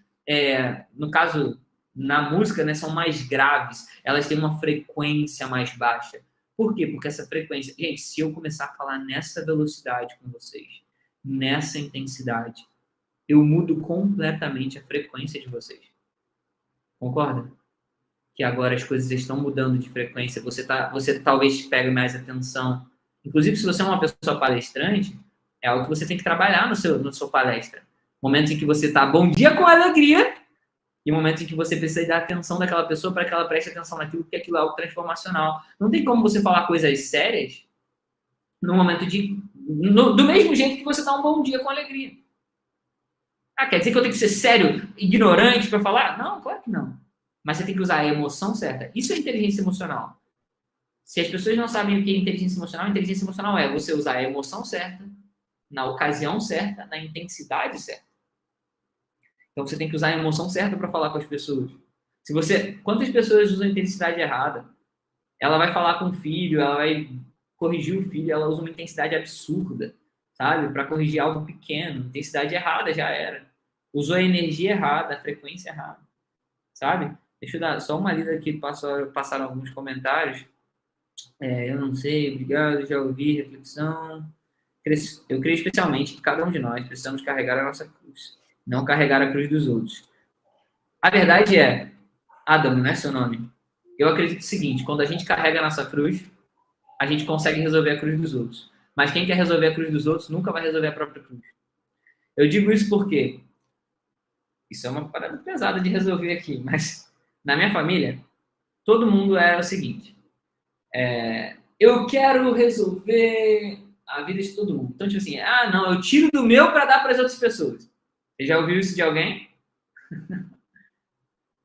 no caso na música, né, são mais graves, elas têm uma frequência mais baixa. Por quê? Porque essa frequência... Gente, se eu começar a falar nessa velocidade com vocês, nessa intensidade, eu mudo completamente a frequência de vocês. Concorda? Que agora as coisas estão mudando de frequência, você talvez pegue mais atenção. Inclusive, se você é uma pessoa palestrante, é algo que você tem que trabalhar no seu palestra. Momentos em que você está bom dia com alegria e momentos em que você precisa dar atenção daquela pessoa para que ela preste atenção naquilo, porque aquilo é algo transformacional. Não tem como você falar coisas sérias no momento do mesmo jeito que você dá um bom dia com alegria. Ah, quer dizer que eu tenho que ser sério, ignorante para falar? Não, claro que não. Mas você tem que usar a emoção certa. Isso é inteligência emocional. Se as pessoas não sabem o que é inteligência emocional é você usar a emoção certa, na ocasião certa, na intensidade certa. Então você tem que usar a emoção certa para falar com as pessoas. Quantas pessoas usam a intensidade errada? Ela vai falar com o filho, ela vai corrigir o filho, ela usa uma intensidade absurda, sabe? Para corrigir algo pequeno. Intensidade errada já era. Usou a energia errada, a frequência errada, sabe? Deixa eu dar só uma lida aqui, passaram alguns comentários. Eu não sei, obrigado, já ouvi, reflexão. Eu creio especialmente que cada um de nós precisamos carregar a nossa cruz, não carregar a cruz dos outros. A verdade é, Adam, não é seu nome? Eu acredito o seguinte, quando a gente carrega a nossa cruz, a gente consegue resolver a cruz dos outros. Mas quem quer resolver a cruz dos outros nunca vai resolver a própria cruz. Eu digo isso porque isso é uma parada pesada de resolver aqui, mas na minha família, todo mundo era o seguinte, eu quero resolver a vida de todo mundo. Então, tipo assim, não, eu tiro do meu para dar para as outras pessoas. Você já ouviu isso de alguém?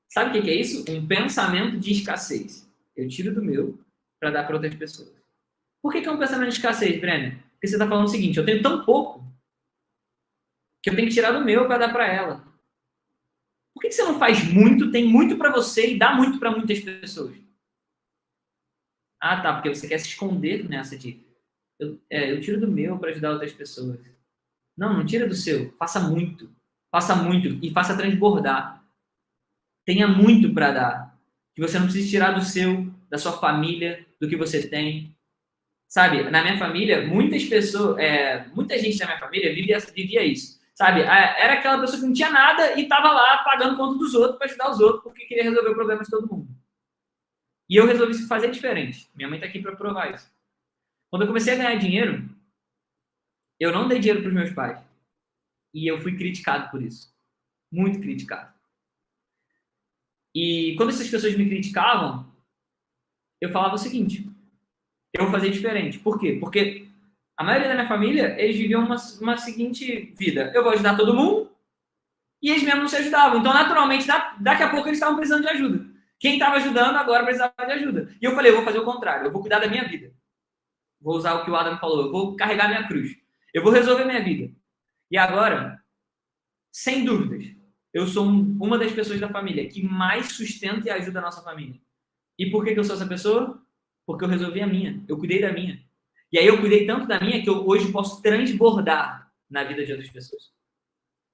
Sabe o que é isso? Um pensamento de escassez. Eu tiro do meu para dar para outras pessoas. Por que é um pensamento de escassez, Brenner? Porque você está falando o seguinte, eu tenho tão pouco que eu tenho que tirar do meu para dar para ela. Por que você não faz muito, tem muito para você e dá muito para muitas pessoas? Ah, tá, porque você quer se esconder nessa de eu tiro do meu para ajudar outras pessoas. Não tira do seu. Faça muito e faça transbordar. Tenha muito para dar. Que você não precise tirar do seu, da sua família, do que você tem. Sabe, na minha família, muita gente da minha família vivia isso. Sabe, era aquela pessoa que não tinha nada e estava lá pagando conta dos outros para ajudar os outros porque queria resolver o problema de todo mundo. E eu resolvi fazer diferente. Minha mãe está aqui para provar isso. Quando eu comecei a ganhar dinheiro, eu não dei dinheiro para os meus pais. E eu fui criticado por isso. Muito criticado. E quando essas pessoas me criticavam, eu falava o seguinte, eu vou fazer diferente. Por quê? Porque a maioria da minha família, eles viviam uma seguinte vida. Eu vou ajudar todo mundo e eles mesmos não se ajudavam. Então, naturalmente, daqui a pouco eles estavam precisando de ajuda. Quem estava ajudando agora precisava de ajuda. E eu falei, eu vou fazer o contrário. Eu vou cuidar da minha vida. Vou usar o que o Adam falou. Eu vou carregar minha cruz. Eu vou resolver minha vida. E agora, sem dúvidas, eu sou uma das pessoas da família que mais sustenta e ajuda a nossa família. E por que eu sou essa pessoa? Porque eu resolvi a minha. Eu cuidei da minha. E aí eu cuidei tanto da minha que eu hoje posso transbordar na vida de outras pessoas.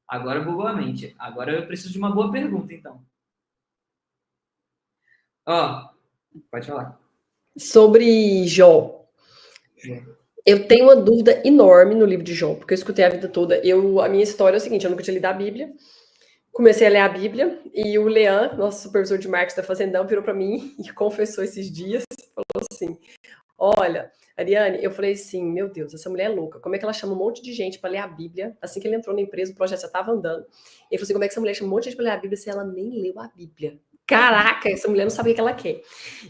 Agora bugou a mente. Agora eu preciso de uma boa pergunta, então. Pode falar. Sobre Jó. Eu tenho uma dúvida enorme no livro de Jó, porque eu escutei a vida toda. A minha história é o seguinte, eu nunca tinha lido a Bíblia. Comecei a ler a Bíblia e o Leandro, nosso supervisor de marketing da Fazendão, virou para mim e confessou esses dias, falou assim, olha, Ariane, eu falei assim, meu Deus, essa mulher é louca, como é que ela chama um monte de gente para ler a Bíblia? Assim que ele entrou na empresa, o projeto já estava andando. Ele falou assim, como é que essa mulher chama um monte de gente para ler a Bíblia se ela nem leu a Bíblia? Caraca, essa mulher não sabia o que ela quer.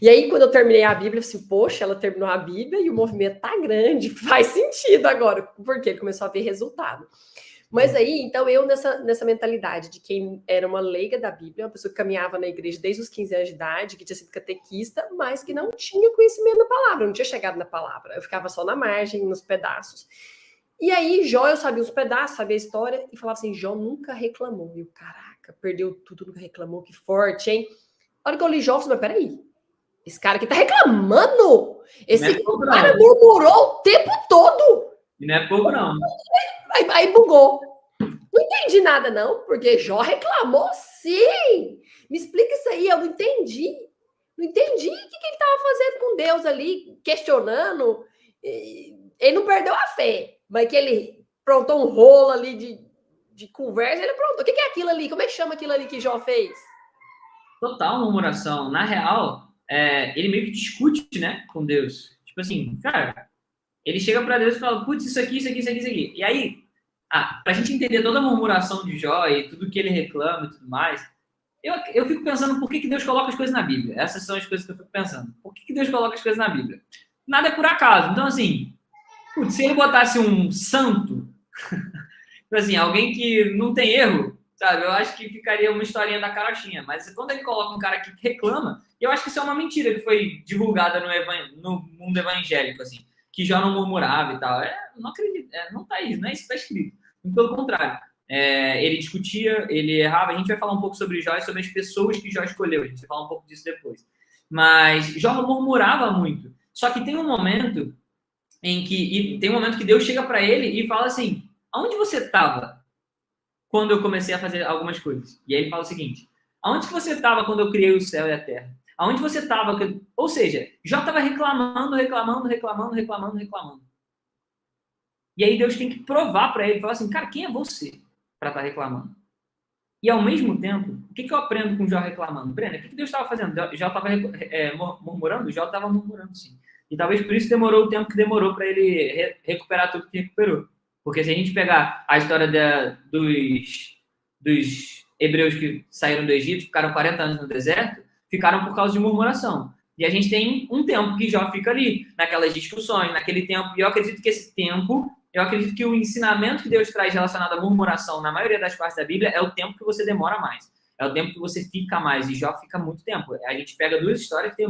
E aí, quando eu terminei a Bíblia, eu falei assim, poxa, ela terminou a Bíblia e o movimento tá grande, faz sentido agora, porque ele começou a ver resultado. Mas aí, então, eu nessa mentalidade de quem era uma leiga da Bíblia, uma pessoa que caminhava na igreja desde os 15 anos de idade, que tinha sido catequista, mas que não tinha conhecimento da palavra, não tinha chegado na palavra. Eu ficava só na margem, nos pedaços. E aí, Jó, eu sabia os pedaços, sabia a história, e falava assim, Jó nunca reclamou. E eu, caraca, perdeu tudo, nunca reclamou, que forte, hein? A hora que eu li Jó, eu falei, mas peraí, esse cara aqui tá reclamando? Esse cara murmurou o tempo todo. E não é pouco, não. Aí bugou. Não entendi nada, não, porque Jó reclamou sim. Me explica isso aí, eu não entendi. Não entendi o que ele estava fazendo com Deus ali, questionando. Ele não perdeu a fé, mas que ele aprontou um rolo ali de conversa, ele aprontou. O que é aquilo ali? Como é que chama aquilo ali que Jó fez? Total murmuração. Na real, ele meio que discute, né, com Deus. Tipo assim, cara, ele chega para Deus e fala, putz, isso aqui, isso aqui, isso aqui, isso aqui. E aí, pra gente entender toda a murmuração de Jó e tudo que ele reclama e tudo mais, eu fico pensando por que Deus coloca as coisas na Bíblia. Essas são as coisas que eu fico pensando. Por que Deus coloca as coisas na Bíblia? Nada é por acaso. Então, assim, putz, se ele botasse um santo, assim, alguém que não tem erro, sabe? Eu acho que ficaria uma historinha da carochinha. Mas quando ele coloca um cara que reclama, eu acho que isso é uma mentira que foi divulgada no mundo evangélico, assim, que Jó não murmurava e tal. Não acredito, não tá isso, não é isso que está escrito. Pelo contrário, ele discutia, ele errava. A gente vai falar um pouco sobre Jó e sobre as pessoas que Jó escolheu. A gente vai falar um pouco disso depois. Mas Jó murmurava muito. Só que tem um momento que Deus chega para ele e fala assim: aonde você estava quando eu comecei a fazer algumas coisas? E aí ele fala o seguinte: aonde que você estava quando eu criei o céu e a terra? Aonde você estava? Ou seja, Jó estava reclamando. E aí Deus tem que provar para ele, falar assim, cara, quem é você para estar reclamando? E ao mesmo tempo, o que eu aprendo com Jó reclamando? Brenda, o que Deus estava fazendo? Jó estava murmurando? Jó estava murmurando, sim. E talvez por isso demorou o tempo que demorou para ele recuperar tudo que recuperou. Porque se a gente pegar a história dos hebreus que saíram do Egito, ficaram 40 anos no deserto, ficaram por causa de murmuração. E a gente tem um tempo que Jó fica ali, naquelas discussões, naquele tempo. E eu acredito que esse tempo, o ensinamento que Deus traz relacionado à murmuração, na maioria das partes da Bíblia, é o tempo que você demora mais. É o tempo que você fica mais. E Jó fica muito tempo. A gente pega duas histórias que têm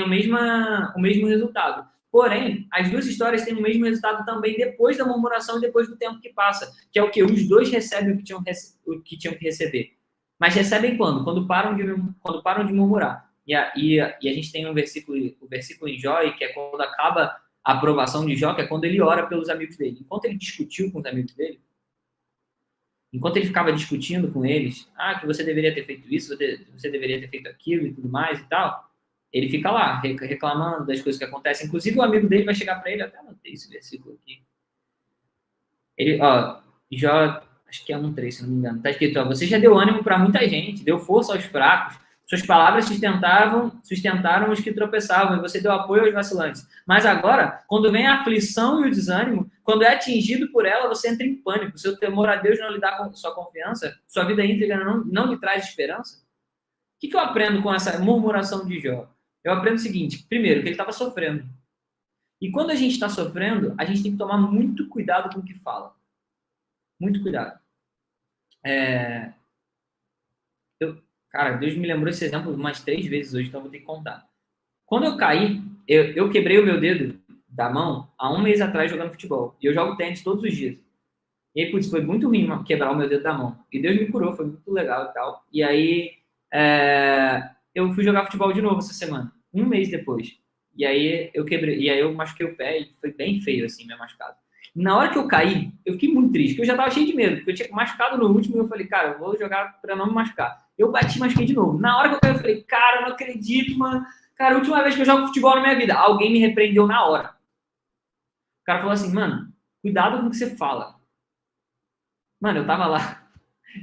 o mesmo resultado. Porém, as duas histórias têm o mesmo resultado também depois da murmuração e depois do tempo que passa. Que é o que? Os dois recebem o que tinham que receber. Mas recebem quando? Quando param de murmurar. E a gente tem o versículo em Jó, que é quando acaba a aprovação de Jó, que é quando ele ora pelos amigos dele. Enquanto ele discutiu com os amigos dele, enquanto ele ficava discutindo com eles, que você deveria ter feito isso, você deveria ter feito aquilo e tudo mais e tal, ele fica lá, reclamando das coisas que acontecem. Inclusive, o amigo dele vai chegar para ele, até anotei esse versículo aqui. Jó, acho que é 1:3, se não me engano. Está escrito, você já deu ânimo para muita gente, deu força aos fracos, suas palavras sustentaram os que tropeçavam, e você deu apoio aos vacilantes. Mas agora, quando vem a aflição e o desânimo, quando é atingido por ela, você entra em pânico. Seu temor a Deus não lhe dá sua confiança, sua vida íntegra não lhe traz esperança. O que eu aprendo com essa murmuração de Jó? Eu aprendo o seguinte: primeiro, que ele estava sofrendo. E quando a gente está sofrendo, a gente tem que tomar muito cuidado com o que fala. Muito cuidado. Cara, Deus me lembrou esse exemplo umas 3 vezes hoje, então vou ter que contar. Quando eu caí, eu quebrei o meu dedo da mão há 1 mês atrás jogando futebol. E eu jogo tênis todos os dias. E aí, putz, foi muito ruim quebrar o meu dedo da mão. E Deus me curou, foi muito legal e tal. E aí, eu fui jogar futebol de novo essa semana, 1 mês depois. E aí eu machuquei o pé e foi bem feio, assim, meu machucado. Na hora que eu caí, eu fiquei muito triste, porque eu já tava cheio de medo, porque eu tinha machucado no último e eu falei, cara, eu vou jogar pra não me machucar. Eu bati e machuquei de novo. Na hora que eu caí, eu falei, cara, eu não acredito, mano. Cara, a última vez que eu jogo futebol na minha vida, alguém me repreendeu na hora. O cara falou assim, mano, cuidado com o que você fala. Mano, eu tava lá,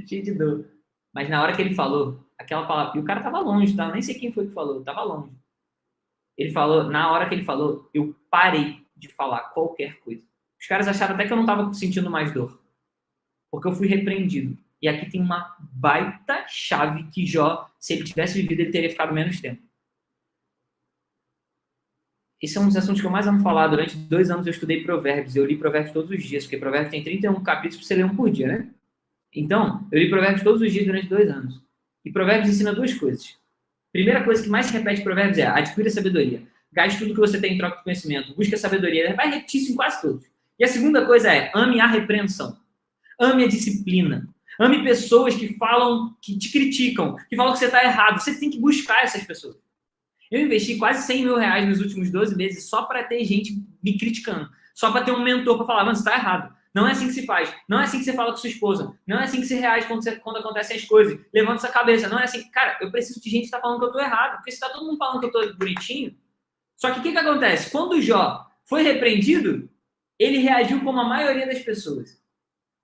cheio de dor. Mas na hora que ele falou aquela palavra, e o cara tava longe, tá? Nem sei quem foi que falou, tava longe. Ele falou, na hora que ele falou, eu parei de falar qualquer coisa. Os caras acharam até que eu não tava sentindo mais dor. Porque eu fui repreendido. E aqui tem uma baita chave que Jó, se ele tivesse vivido, ele teria ficado menos tempo. Esse é um dos assuntos que eu mais amo falar. Durante 2 anos eu estudei Provérbios. Eu li Provérbios todos os dias, porque Provérbios tem 31 capítulos para você ler um por dia, né? Então, eu li Provérbios todos os dias durante 2 anos. E Provérbios ensina 2 coisas. Primeira coisa que mais se repete em Provérbios é: adquira sabedoria. Gaste tudo que você tem em troca de conhecimento. Busque a sabedoria. Vai repetir isso em quase todos. E a segunda coisa é: ame a repreensão. Ame a disciplina. Ame pessoas que falam, que te criticam, que falam que você está errado. Você tem que buscar essas pessoas. Eu investi quase 100 mil reais nos últimos 12 meses só para ter gente me criticando. Só para ter um mentor para falar, mano, você está errado. Não é assim que se faz. Não é assim que você fala com sua esposa. Não é assim que você reage quando acontecem as coisas. Levanta essa cabeça. Não é assim. Cara, eu preciso de gente que está falando que eu tô errado. Porque se tá todo mundo falando que eu tô bonitinho... Só que o que acontece? Quando o Jó foi repreendido, ele reagiu como a maioria das pessoas.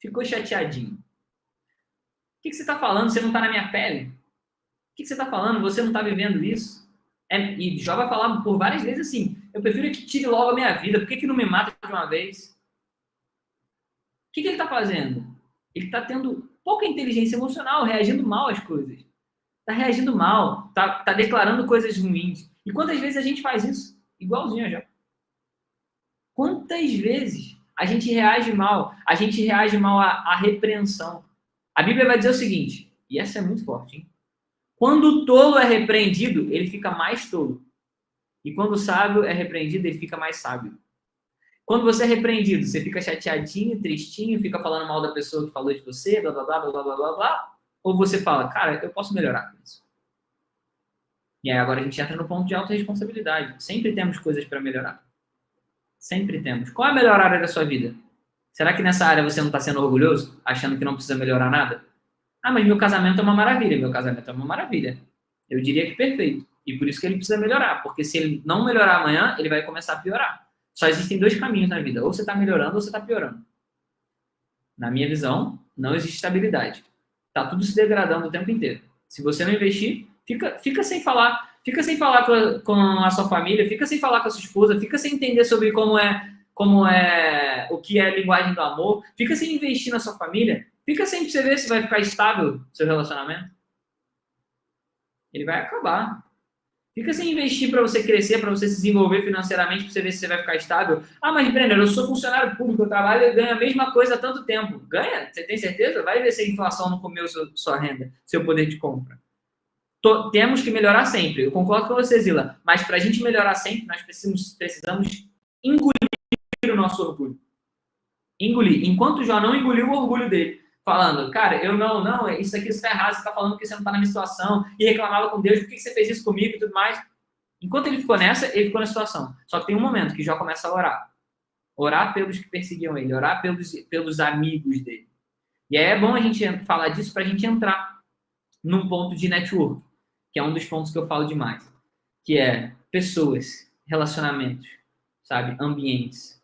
Ficou chateadinho. O que você está falando? Você não está na minha pele? O que você está falando? Você não está vivendo isso? E Jó vai falar por várias vezes assim, eu prefiro que tire logo a minha vida, por que não me mata de uma vez? O que ele está fazendo? Ele está tendo pouca inteligência emocional, reagindo mal às coisas. Está reagindo mal, está declarando coisas ruins. E quantas vezes a gente faz isso? Igualzinho a Jó. Quantas vezes a gente reage mal? A gente reage mal à repreensão. A Bíblia vai dizer o seguinte, e essa é muito forte, hein? Quando o tolo é repreendido, ele fica mais tolo. E quando o sábio é repreendido, ele fica mais sábio. Quando você é repreendido, você fica chateadinho, tristinho, fica falando mal da pessoa que falou de você, blá, blá, blá, blá, blá, blá, blá. Ou você fala, cara, eu posso melhorar com isso. E aí agora a gente entra no ponto de autorresponsabilidade. Sempre temos coisas para melhorar. Sempre temos. Qual é a melhor área da sua vida? Será que nessa área você não está sendo orgulhoso? Achando que não precisa melhorar nada? Ah, mas meu casamento é uma maravilha. Meu casamento é uma maravilha. Eu diria que perfeito. E por isso que ele precisa melhorar. Porque se ele não melhorar amanhã, ele vai começar a piorar. Só existem dois caminhos na vida. Ou você está melhorando ou você está piorando. Na minha visão, não existe estabilidade. Está tudo se degradando o tempo inteiro. Se você não investir, fica sem falar. Fica sem falar com a sua família, fica sem falar com a sua esposa, fica sem entender sobre como é o que é linguagem do amor, fica sem investir na sua família, fica sem você ver se vai ficar estável o seu relacionamento. Ele vai acabar. Fica sem investir para você crescer, para você se desenvolver financeiramente, para você ver se você vai ficar estável. Ah, mas Brenner, eu sou funcionário público, eu trabalho e ganho a mesma coisa há tanto tempo. Ganha? Você tem certeza? Vai ver se a inflação não comeu sua renda, seu poder de compra. Temos que melhorar sempre. Eu concordo com você, Zila. Mas para a gente melhorar sempre, nós precisamos engolir o nosso orgulho. Engolir. Enquanto o Jó não engoliu o orgulho dele, falando, cara, eu não, isso aqui está errado, você está falando que você não está na minha situação, e reclamava com Deus, por que você fez isso comigo e tudo mais. Enquanto ele ficou nessa, ele ficou na situação. Só que tem um momento que Jó começa a orar. Orar pelos que perseguiam ele, orar pelos amigos dele. E aí é bom a gente falar disso para a gente entrar num ponto de network, que é um dos pontos que eu falo demais, que é pessoas, relacionamentos, sabe, ambientes.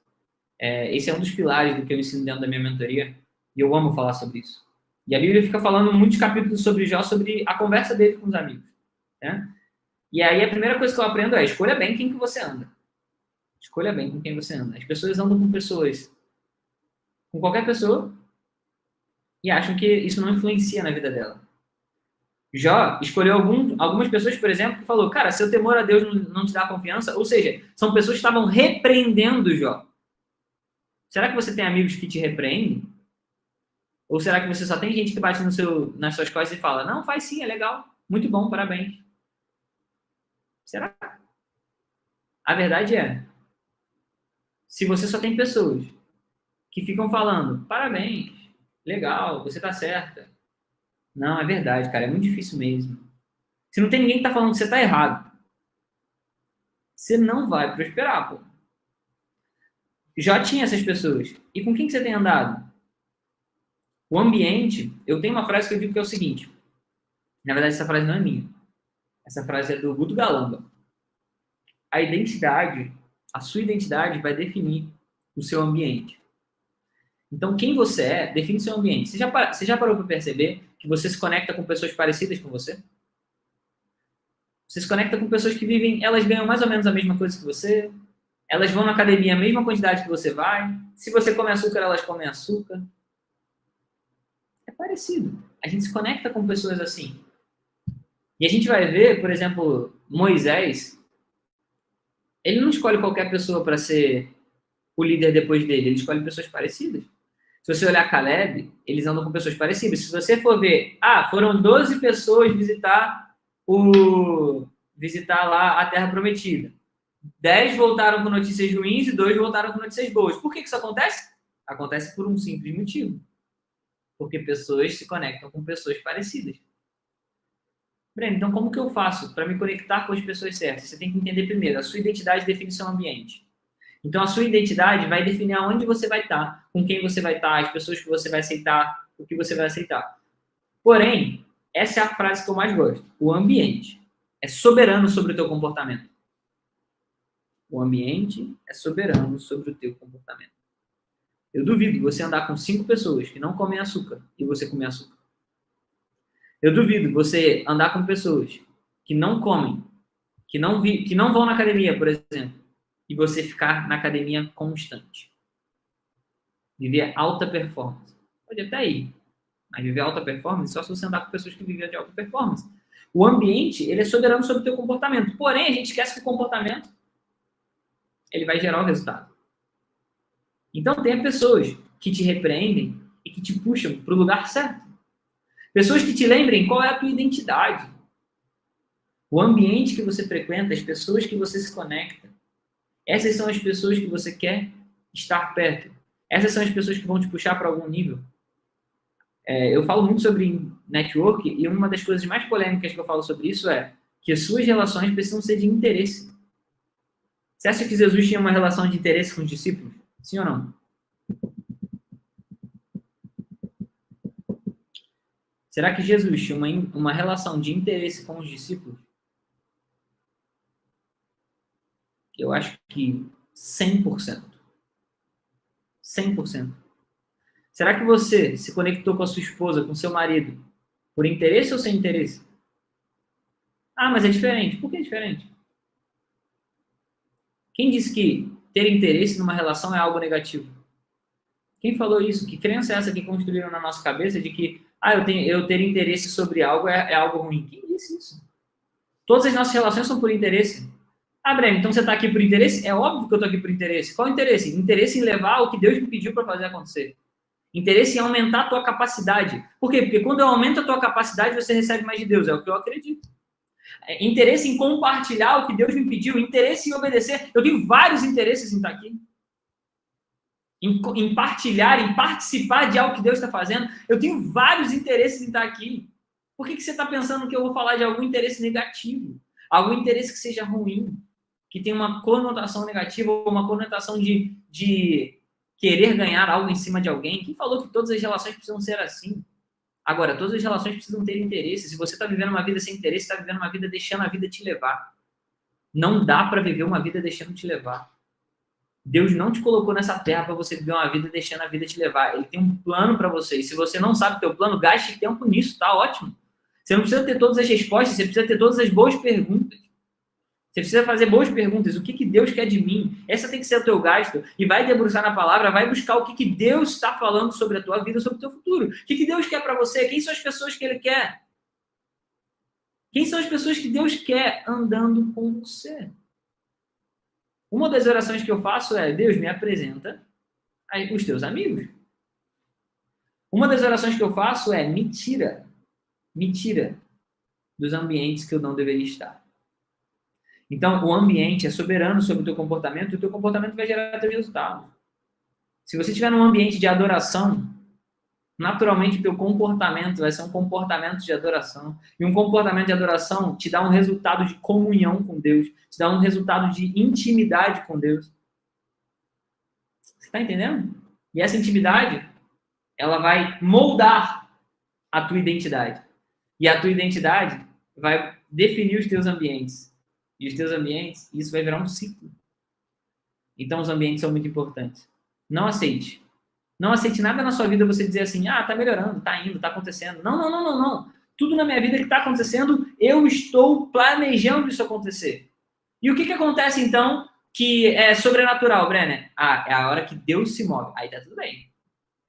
Esse é um dos pilares do que eu ensino dentro da minha mentoria, e eu amo falar sobre isso. E a Bíblia fica falando muitos capítulos sobre Jó, sobre a conversa dele com os amigos. Né? E aí a primeira coisa que eu aprendo é, escolha bem quem que você anda. Escolha bem com quem você anda. As pessoas andam com pessoas, com qualquer pessoa, e acham que isso não influencia na vida dela. Jó escolheu algumas pessoas, por exemplo, que falou, cara, seu temor a Deus não te dá confiança, ou seja, são pessoas que estavam repreendendo Jó. Será que você tem amigos que te repreendem? Ou será que você só tem gente que bate nas suas costas e fala, não, faz sim, é legal, muito bom, parabéns. Será? A verdade é, se você só tem pessoas que ficam falando, parabéns, legal, você tá certa. Não, é verdade, cara, é muito difícil mesmo. Se não tem ninguém que tá falando que você tá errado, você não vai prosperar, pô. Já tinha essas pessoas. E com quem que você tem andado? O ambiente, eu tenho uma frase que eu digo que é o seguinte, na verdade essa frase não é minha, essa frase é do Guto Galamba. A sua identidade vai definir o seu ambiente. Então, quem você é, define seu ambiente. Você já parou para perceber que você se conecta com pessoas parecidas com você? Você se conecta com pessoas que vivem, elas ganham mais ou menos a mesma coisa que você, elas vão na academia a mesma quantidade que você vai, se você come açúcar, elas comem açúcar. É parecido. A gente se conecta com pessoas assim. E a gente vai ver, por exemplo, Moisés, ele não escolhe qualquer pessoa para ser o líder depois dele, ele escolhe pessoas parecidas. Se você olhar Caleb, eles andam com pessoas parecidas. Se você for ver, foram 12 pessoas visitar lá a Terra Prometida. 10 voltaram com notícias ruins e 2 voltaram com notícias boas. Por que isso acontece? Acontece por um simples motivo. Porque pessoas se conectam com pessoas parecidas. Breno, então como que eu faço para me conectar com as pessoas certas? Você tem que entender primeiro, a sua identidade define seu ambiente. Então, a sua identidade vai definir aonde você vai estar, com quem você vai estar, as pessoas que você vai aceitar, o que você vai aceitar. Porém, essa é a frase que eu mais gosto. O ambiente é soberano sobre o teu comportamento. O ambiente é soberano sobre o teu comportamento. Eu duvido você andar com 5 pessoas que não comem açúcar e você comer açúcar. Eu duvido você andar com pessoas que não comem, que não vão na academia, por exemplo, e você ficar na academia constante. Viver alta performance. Pode até ir, mas viver alta performance só se você andar com pessoas que vivem de alta performance. O ambiente, ele é soberano sobre o teu comportamento. Porém, a gente esquece que o comportamento, ele vai gerar o resultado. Então, tenha pessoas que te repreendem e que te puxam para o lugar certo. Pessoas que te lembrem qual é a tua identidade. O ambiente que você frequenta, as pessoas que você se conecta. Essas são as pessoas que você quer estar perto. Essas são as pessoas que vão te puxar para algum nível. Eu falo muito sobre network e uma das coisas mais polêmicas que eu falo sobre isso é que as suas relações precisam ser de interesse. Você acha que Jesus tinha uma relação de interesse com os discípulos? Sim ou não? Será que Jesus tinha uma relação de interesse com os discípulos? Eu acho que 100%. 100%. Será que você se conectou com a sua esposa, com seu marido, por interesse ou sem interesse? Ah, mas é diferente. Por que é diferente? Quem disse que ter interesse numa relação é algo negativo? Quem falou isso? Que crença é essa que construíram na nossa cabeça de que eu ter interesse sobre algo é algo ruim? Quem disse isso? Todas as nossas relações são por interesse. Ah, Breno, então você está aqui por interesse? É óbvio que eu estou aqui por interesse. Qual interesse? Interesse em levar o que Deus me pediu para fazer acontecer. Interesse em aumentar a tua capacidade. Por quê? Porque quando eu aumento a tua capacidade, você recebe mais de Deus. É o que eu acredito. Interesse em compartilhar o que Deus me pediu. Interesse em obedecer. Eu tenho vários interesses em estar aqui. Em partilhar, em participar de algo que Deus está fazendo. Eu tenho vários interesses em estar aqui. Por que você está pensando que eu vou falar de algum interesse negativo? Algum interesse que seja ruim? Que tem uma conotação negativa ou uma conotação de querer ganhar algo em cima de alguém? Quem falou que todas as relações precisam ser assim? Agora, todas as relações precisam ter interesse. Se você está vivendo uma vida sem interesse, está vivendo uma vida deixando a vida te levar. Não dá para viver uma vida deixando te levar. Deus não te colocou nessa terra para você viver uma vida deixando a vida te levar. Ele tem um plano para você. E se você não sabe o teu plano, gaste tempo nisso, tá ótimo. Você não precisa ter todas as respostas, você precisa ter todas as boas perguntas. Você precisa fazer boas perguntas. O que Deus quer de mim? Essa tem que ser o teu gasto. E vai debruçar na palavra, vai buscar o que Deus está falando sobre a tua vida, sobre o teu futuro. O que Deus quer para você? Quem são as pessoas que Ele quer? Quem são as pessoas que Deus quer andando com você? Uma das orações que eu faço é: Deus, me apresenta os teus amigos. Uma das orações que eu faço é: me tira dos ambientes que eu não deveria estar. Então, o ambiente é soberano sobre o teu comportamento e o teu comportamento vai gerar teu resultado. Se você estiver num ambiente de adoração, naturalmente o teu comportamento vai ser um comportamento de adoração. E um comportamento de adoração te dá um resultado de comunhão com Deus, te dá um resultado de intimidade com Deus. Você está entendendo? E essa intimidade, ela vai moldar a tua identidade. E a tua identidade vai definir os teus ambientes. E os teus ambientes, isso vai virar um ciclo. Então, os ambientes são muito importantes. Não aceite. Não aceite nada na sua vida você dizer assim: ah, tá melhorando, tá indo, tá acontecendo. Não. Tudo na minha vida que tá acontecendo, eu estou planejando isso acontecer. E o que acontece, então, que é sobrenatural, Brenner? Ah, é a hora que Deus se move. Aí tá tudo bem.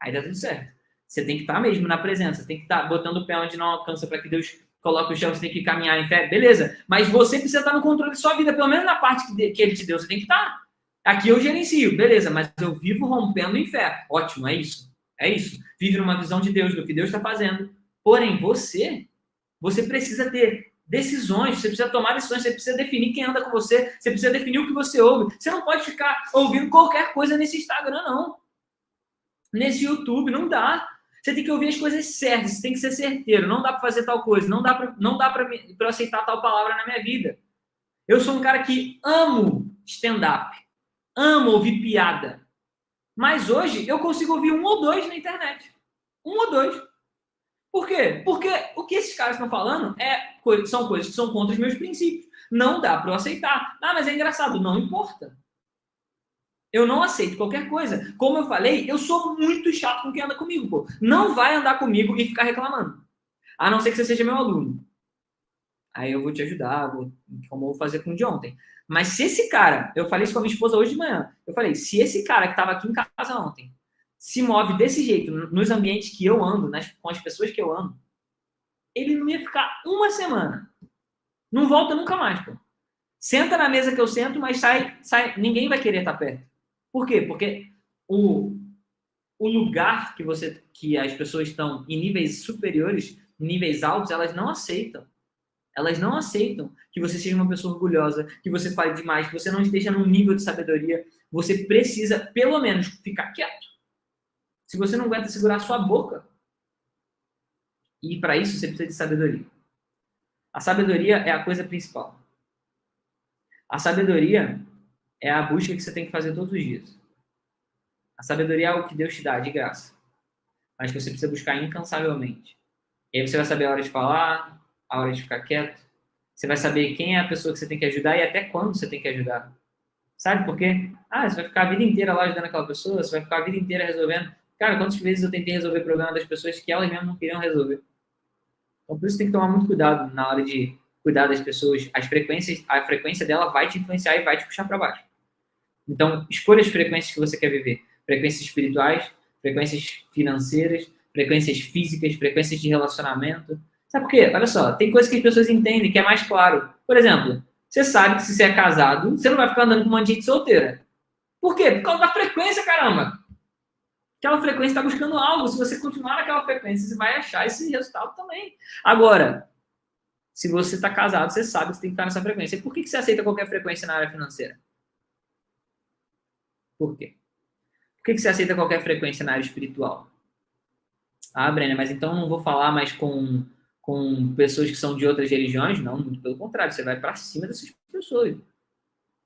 Aí tá tudo certo. Você tem que estar mesmo na presença. Você tem que estar botando o pé onde não alcança para que Deus coloque o chão. Você tem que caminhar em fé. Beleza. Mas você precisa estar no controle de sua vida. Pelo menos na parte que Ele te deu. Você tem que estar. Aqui eu gerencio. Beleza. Mas eu vivo rompendo em fé. Ótimo. É isso. É isso. Vive numa visão de Deus, do que Deus está fazendo. Porém, você precisa ter decisões. Você precisa tomar decisões. Você precisa definir quem anda com você. Você precisa definir o que você ouve. Você não pode ficar ouvindo qualquer coisa nesse Instagram, não. Nesse YouTube. Não dá. Você tem que ouvir as coisas certas, você tem que ser certeiro. Não dá para fazer tal coisa, não dá para eu aceitar tal palavra na minha vida. Eu sou um cara que amo stand-up. amo ouvir piada. Mas hoje eu consigo ouvir 1 ou 2 na internet. 1 ou 2. Por quê? Porque o que esses caras estão falando são coisas que são contra os meus princípios. Não dá para eu aceitar. Ah, mas é engraçado. Não importa. Eu não aceito qualquer coisa. Como eu falei, eu sou muito chato com quem anda comigo, pô. Não vai andar comigo e ficar reclamando. A não ser que você seja meu aluno. Aí eu vou te ajudar, como eu vou fazer com o de ontem. Mas se esse cara, eu falei isso com a minha esposa hoje de manhã, eu falei, se esse cara que estava aqui em casa ontem se move desse jeito nos ambientes que eu ando, com as pessoas que eu ando, ele não ia ficar uma semana. Não volta nunca mais, pô. Senta na mesa que eu sento, mas sai, ninguém vai querer estar perto. Por quê? Porque o lugar que as pessoas estão em níveis superiores, em níveis altos, elas não aceitam. Elas não aceitam que você seja uma pessoa orgulhosa, que você fale demais, que você não esteja num nível de sabedoria. Você precisa, pelo menos, ficar quieto. Se você não aguenta segurar a sua boca, e para isso você precisa de sabedoria. A sabedoria é a coisa principal. A sabedoria é a busca que você tem que fazer todos os dias. A sabedoria é algo que Deus te dá de graça, mas que você precisa buscar incansavelmente. E aí você vai saber a hora de falar, a hora de ficar quieto. Você vai saber quem é a pessoa que você tem que ajudar e até quando você tem que ajudar. Sabe por quê? Você vai ficar a vida inteira lá ajudando aquela pessoa, você vai ficar a vida inteira resolvendo. Cara, quantas vezes eu tentei resolver o problema das pessoas que elas mesmas não queriam resolver? Então, por isso tem que tomar muito cuidado na hora de cuidar das pessoas. A frequência dela vai te influenciar e vai te puxar para baixo. Então, escolha as frequências que você quer viver. Frequências espirituais, frequências financeiras, frequências físicas, frequências de relacionamento. Sabe por quê? Olha só, tem coisas que as pessoas entendem que é mais claro. Por exemplo, você sabe que se você é casado, você não vai ficar andando com um monte de gente solteira. Por quê? Por causa da frequência, caramba! Aquela frequência está buscando algo. Se você continuar naquela frequência, você vai achar esse resultado também. Agora, se você está casado, você sabe que você tem que estar nessa frequência. E por que você aceita qualquer frequência na área financeira? Por quê? Por que você aceita qualquer frequência na área espiritual? Brenner, mas então eu não vou falar mais com pessoas que são de outras religiões? Não, muito pelo contrário. Você vai para cima dessas pessoas.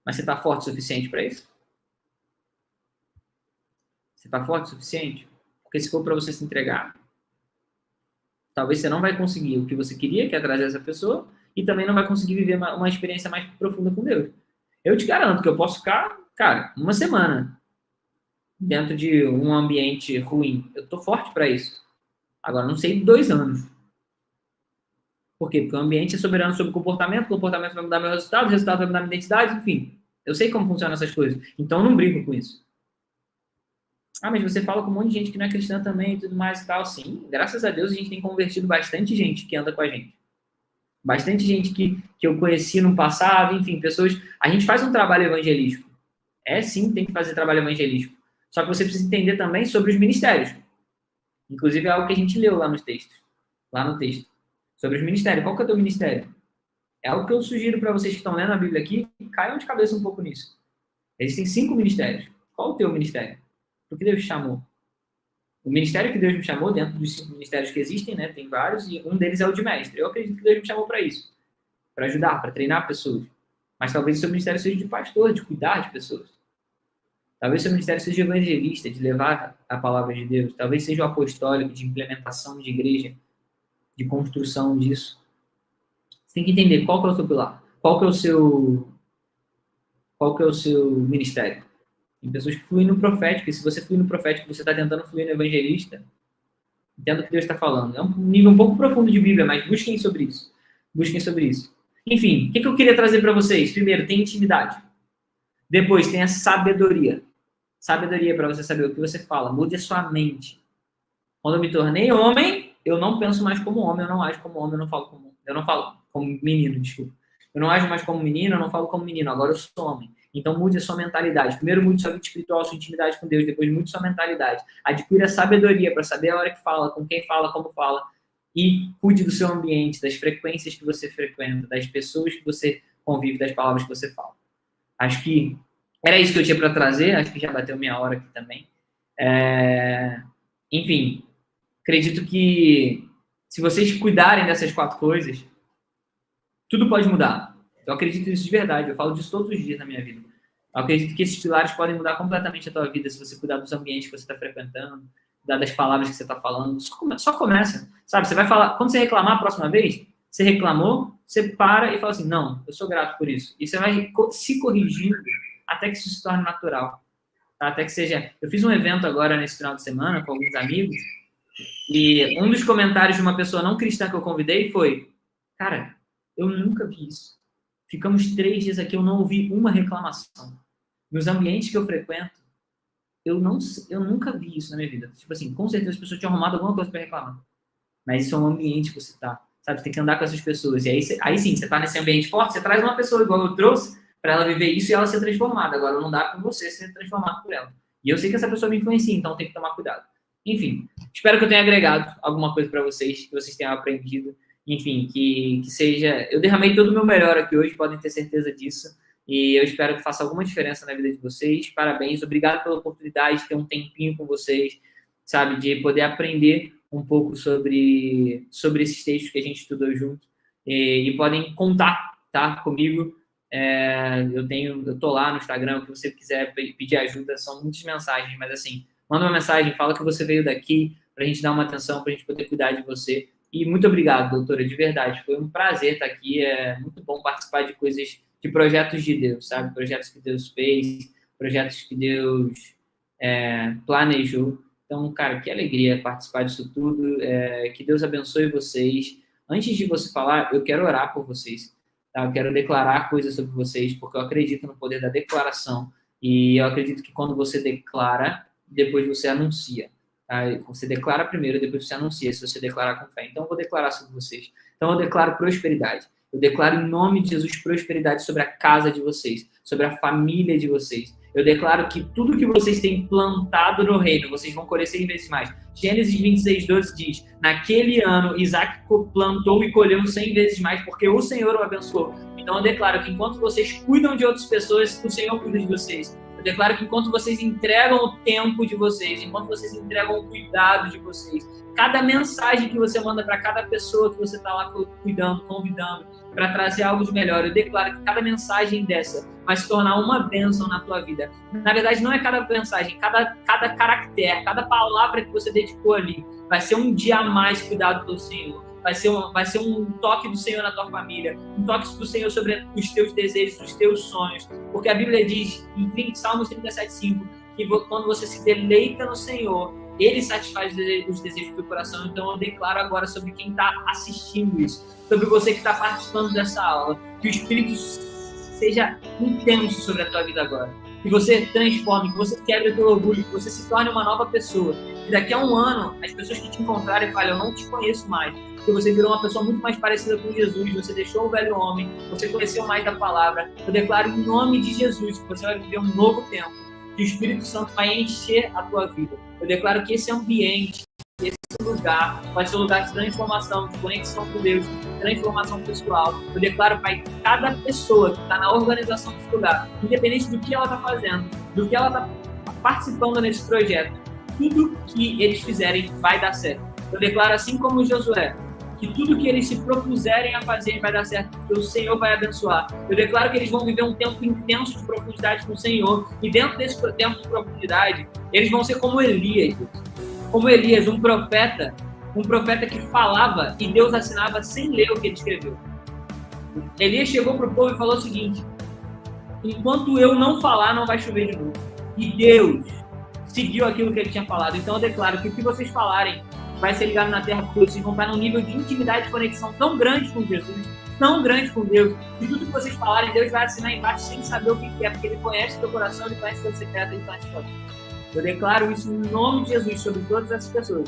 Mas você está forte o suficiente para isso? Você está forte o suficiente? Porque se for para você se entregar, talvez você não vai conseguir o que você queria, que é trazer essa pessoa, e também não vai conseguir viver uma experiência mais profunda com Deus. Eu te garanto que eu posso ficar, cara, uma semana dentro de um ambiente ruim. Eu tô forte para isso. Agora, não sei 2 anos. Por quê? Porque o ambiente é soberano sobre o comportamento vai mudar meu resultado, o resultado vai mudar minha identidade, enfim. Eu sei como funcionam essas coisas. Então, eu não brigo com isso. Mas você fala com um monte de gente que não é cristã também e tudo mais e tal. Sim, graças a Deus a gente tem convertido bastante gente que anda com a gente. Bastante gente que eu conheci no passado, enfim, pessoas... A gente faz um trabalho evangelístico. Sim, tem que fazer trabalho evangelístico. Só que você precisa entender também sobre os ministérios. Inclusive, é algo que a gente leu lá no texto. Sobre os ministérios. Qual que é o teu ministério? É algo que eu sugiro para vocês que estão lendo a Bíblia aqui, caiam de cabeça um pouco nisso. Existem 5 ministérios. Qual o teu ministério? O que Deus te chamou? O ministério que Deus me chamou, dentro dos 5 ministérios que existem, né, tem vários, e um deles é o de mestre. Eu acredito que Deus me chamou para isso. Para ajudar, para treinar pessoas. Mas talvez o seu ministério seja de pastor, de cuidar de pessoas. Talvez o seu ministério seja de evangelista, de levar a palavra de Deus. Talvez seja o apostólico, de implementação de igreja, de construção disso. Você tem que entender qual que é o seu pilar. Qual que é o seu ministério. Tem pessoas que fluem no profético, e se você flui no profético, você está tentando fluir no evangelista, entenda o que Deus está falando. É um nível um pouco profundo de Bíblia, mas busquem sobre isso. Enfim, o que eu queria trazer para vocês? Primeiro, tem intimidade. Depois, tem a sabedoria. Sabedoria para você saber o que você fala. Mude a sua mente. Quando eu me tornei homem, eu não penso mais como homem, eu não ajo como homem, eu não falo como menino, desculpa. Eu não ajo mais como menino, eu não falo como menino, agora eu sou homem. Então, mude a sua mentalidade. Primeiro, mude sua vida espiritual, sua intimidade com Deus. Depois, mude sua mentalidade. Adquira sabedoria para saber a hora que fala, com quem fala, como fala. E cuide do seu ambiente, das frequências que você frequenta, das pessoas que você convive, das palavras que você fala. Acho que era isso que eu tinha para trazer. Acho que já bateu meia hora aqui também. Enfim, acredito que se vocês cuidarem dessas 4 coisas, tudo pode mudar. Eu acredito nisso de verdade. Eu falo disso todos os dias na minha vida. Eu acredito que esses pilares podem mudar completamente a tua vida se você cuidar dos ambientes que você está frequentando, cuidar das palavras que você está falando. Só começa, sabe? Você vai falar, quando você reclamar a próxima vez, você reclamou, você para e fala assim, não, eu sou grato por isso. E você vai se corrigindo até que isso se torne natural. Tá? Até que seja... Eu fiz um evento agora nesse final de semana com alguns amigos e um dos comentários de uma pessoa não cristã que eu convidei foi, cara, eu nunca vi isso. Ficamos 3 dias aqui, eu não ouvi uma reclamação. Nos ambientes que eu frequento, eu nunca vi isso na minha vida. Tipo assim, com certeza as pessoas tinham arrumado alguma coisa para reclamar. Mas isso é um ambiente que você tá, sabe? Você tem que andar com essas pessoas. E aí sim, você tá nesse ambiente forte, você traz uma pessoa igual eu trouxe para ela viver isso e ela ser transformada. Agora não dá para você ser transformado por ela. E eu sei que essa pessoa me influencia, então tem que tomar cuidado. Enfim, espero que eu tenha agregado alguma coisa para vocês, que vocês tenham aprendido. Enfim, que seja... Eu derramei todo o meu melhor aqui hoje, podem ter certeza disso. E eu espero que faça alguma diferença na vida de vocês. Parabéns, obrigado pela oportunidade de ter um tempinho com vocês, sabe? De poder aprender um pouco sobre esses textos que a gente estudou junto. E podem contar, tá? Comigo. Eu tô lá no Instagram, o que você quiser pedir ajuda, são muitas mensagens, mas assim, manda uma mensagem, fala que você veio daqui, pra gente dar uma atenção, pra gente poder cuidar de você. E muito obrigado, doutora, de verdade. Foi um prazer estar aqui. É muito bom participar de coisas, de projetos de Deus, sabe? Projetos que Deus fez, projetos que Deus planejou. Então, cara, que alegria participar disso tudo. Que Deus abençoe vocês. Antes de você falar, eu quero orar por vocês. Tá? Eu quero declarar coisas sobre vocês, porque eu acredito no poder da declaração. E eu acredito que quando você declara, depois você anuncia. Você declara primeiro, depois você anuncia, se você declarar com fé. Então, eu vou declarar sobre vocês. Então, eu declaro prosperidade. Eu declaro em nome de Jesus prosperidade sobre a casa de vocês, sobre a família de vocês. Eu declaro que tudo que vocês têm plantado no reino, vocês vão colher 100 vezes mais. Gênesis 26:12 diz, naquele ano, Isaac plantou e colheu 100 vezes mais, porque o Senhor o abençoou. Então, eu declaro que enquanto vocês cuidam de outras pessoas, o Senhor cuida de vocês. Eu declaro que enquanto vocês entregam o tempo de vocês, enquanto vocês entregam o cuidado de vocês, cada mensagem que você manda para cada pessoa que você está lá cuidando, convidando, para trazer algo de melhor, eu declaro que cada mensagem dessa vai se tornar uma bênção na tua vida. Na verdade, não é cada mensagem, cada caractere, cada palavra que você dedicou ali, vai ser um dia a mais cuidado pelo Senhor. Vai ser um toque do Senhor na tua família, um toque do Senhor sobre os teus desejos, os teus sonhos. Porque a Bíblia diz, em Salmos 37:5, que quando você se deleita no Senhor, Ele satisfaz os desejos do teu coração. Então eu declaro agora sobre quem está assistindo isso, sobre você que está participando dessa aula, que o Espírito seja intenso sobre a tua vida agora. Que você transforme, que você quebre o teu orgulho, que você se torne uma nova pessoa. E daqui a um ano, as pessoas que te encontrarem falam, eu não te conheço mais. Porque você virou uma pessoa muito mais parecida com Jesus, você deixou o velho homem, você conheceu mais da palavra. Eu declaro em nome de Jesus que você vai viver um novo tempo, que o Espírito Santo vai encher a tua vida. Eu declaro que esse ambiente, esse lugar, vai ser um lugar de transformação, de conexão com Deus, de transformação pessoal. Eu declaro, Pai, que cada pessoa que está na organização desse lugar, independente do que ela está fazendo, do que ela está participando nesse projeto, tudo que eles fizerem vai dar certo. Eu declaro, assim como Josué, que tudo que eles se propuserem a fazer vai dar certo, porque o Senhor vai abençoar. Eu declaro que eles vão viver um tempo intenso de profundidade com o Senhor, e dentro desse tempo de profundidade, eles vão ser como Elias, um profeta que falava e Deus assinava sem ler o que ele escreveu. Elias chegou para o povo e falou o seguinte, enquanto eu não falar, não vai chover de novo. E Deus seguiu aquilo que ele tinha falado. Então eu declaro que o que vocês falarem vai ser ligado na terra, porque vocês vão estar num nível de intimidade e conexão tão grande com Jesus, tão grande com Deus, que tudo que vocês falarem, Deus vai assinar embaixo sem saber o que é, porque Ele conhece o teu coração, Ele conhece o teu secreto, Ele conhece o teu coração. Eu declaro isso em nome de Jesus sobre todas essas pessoas.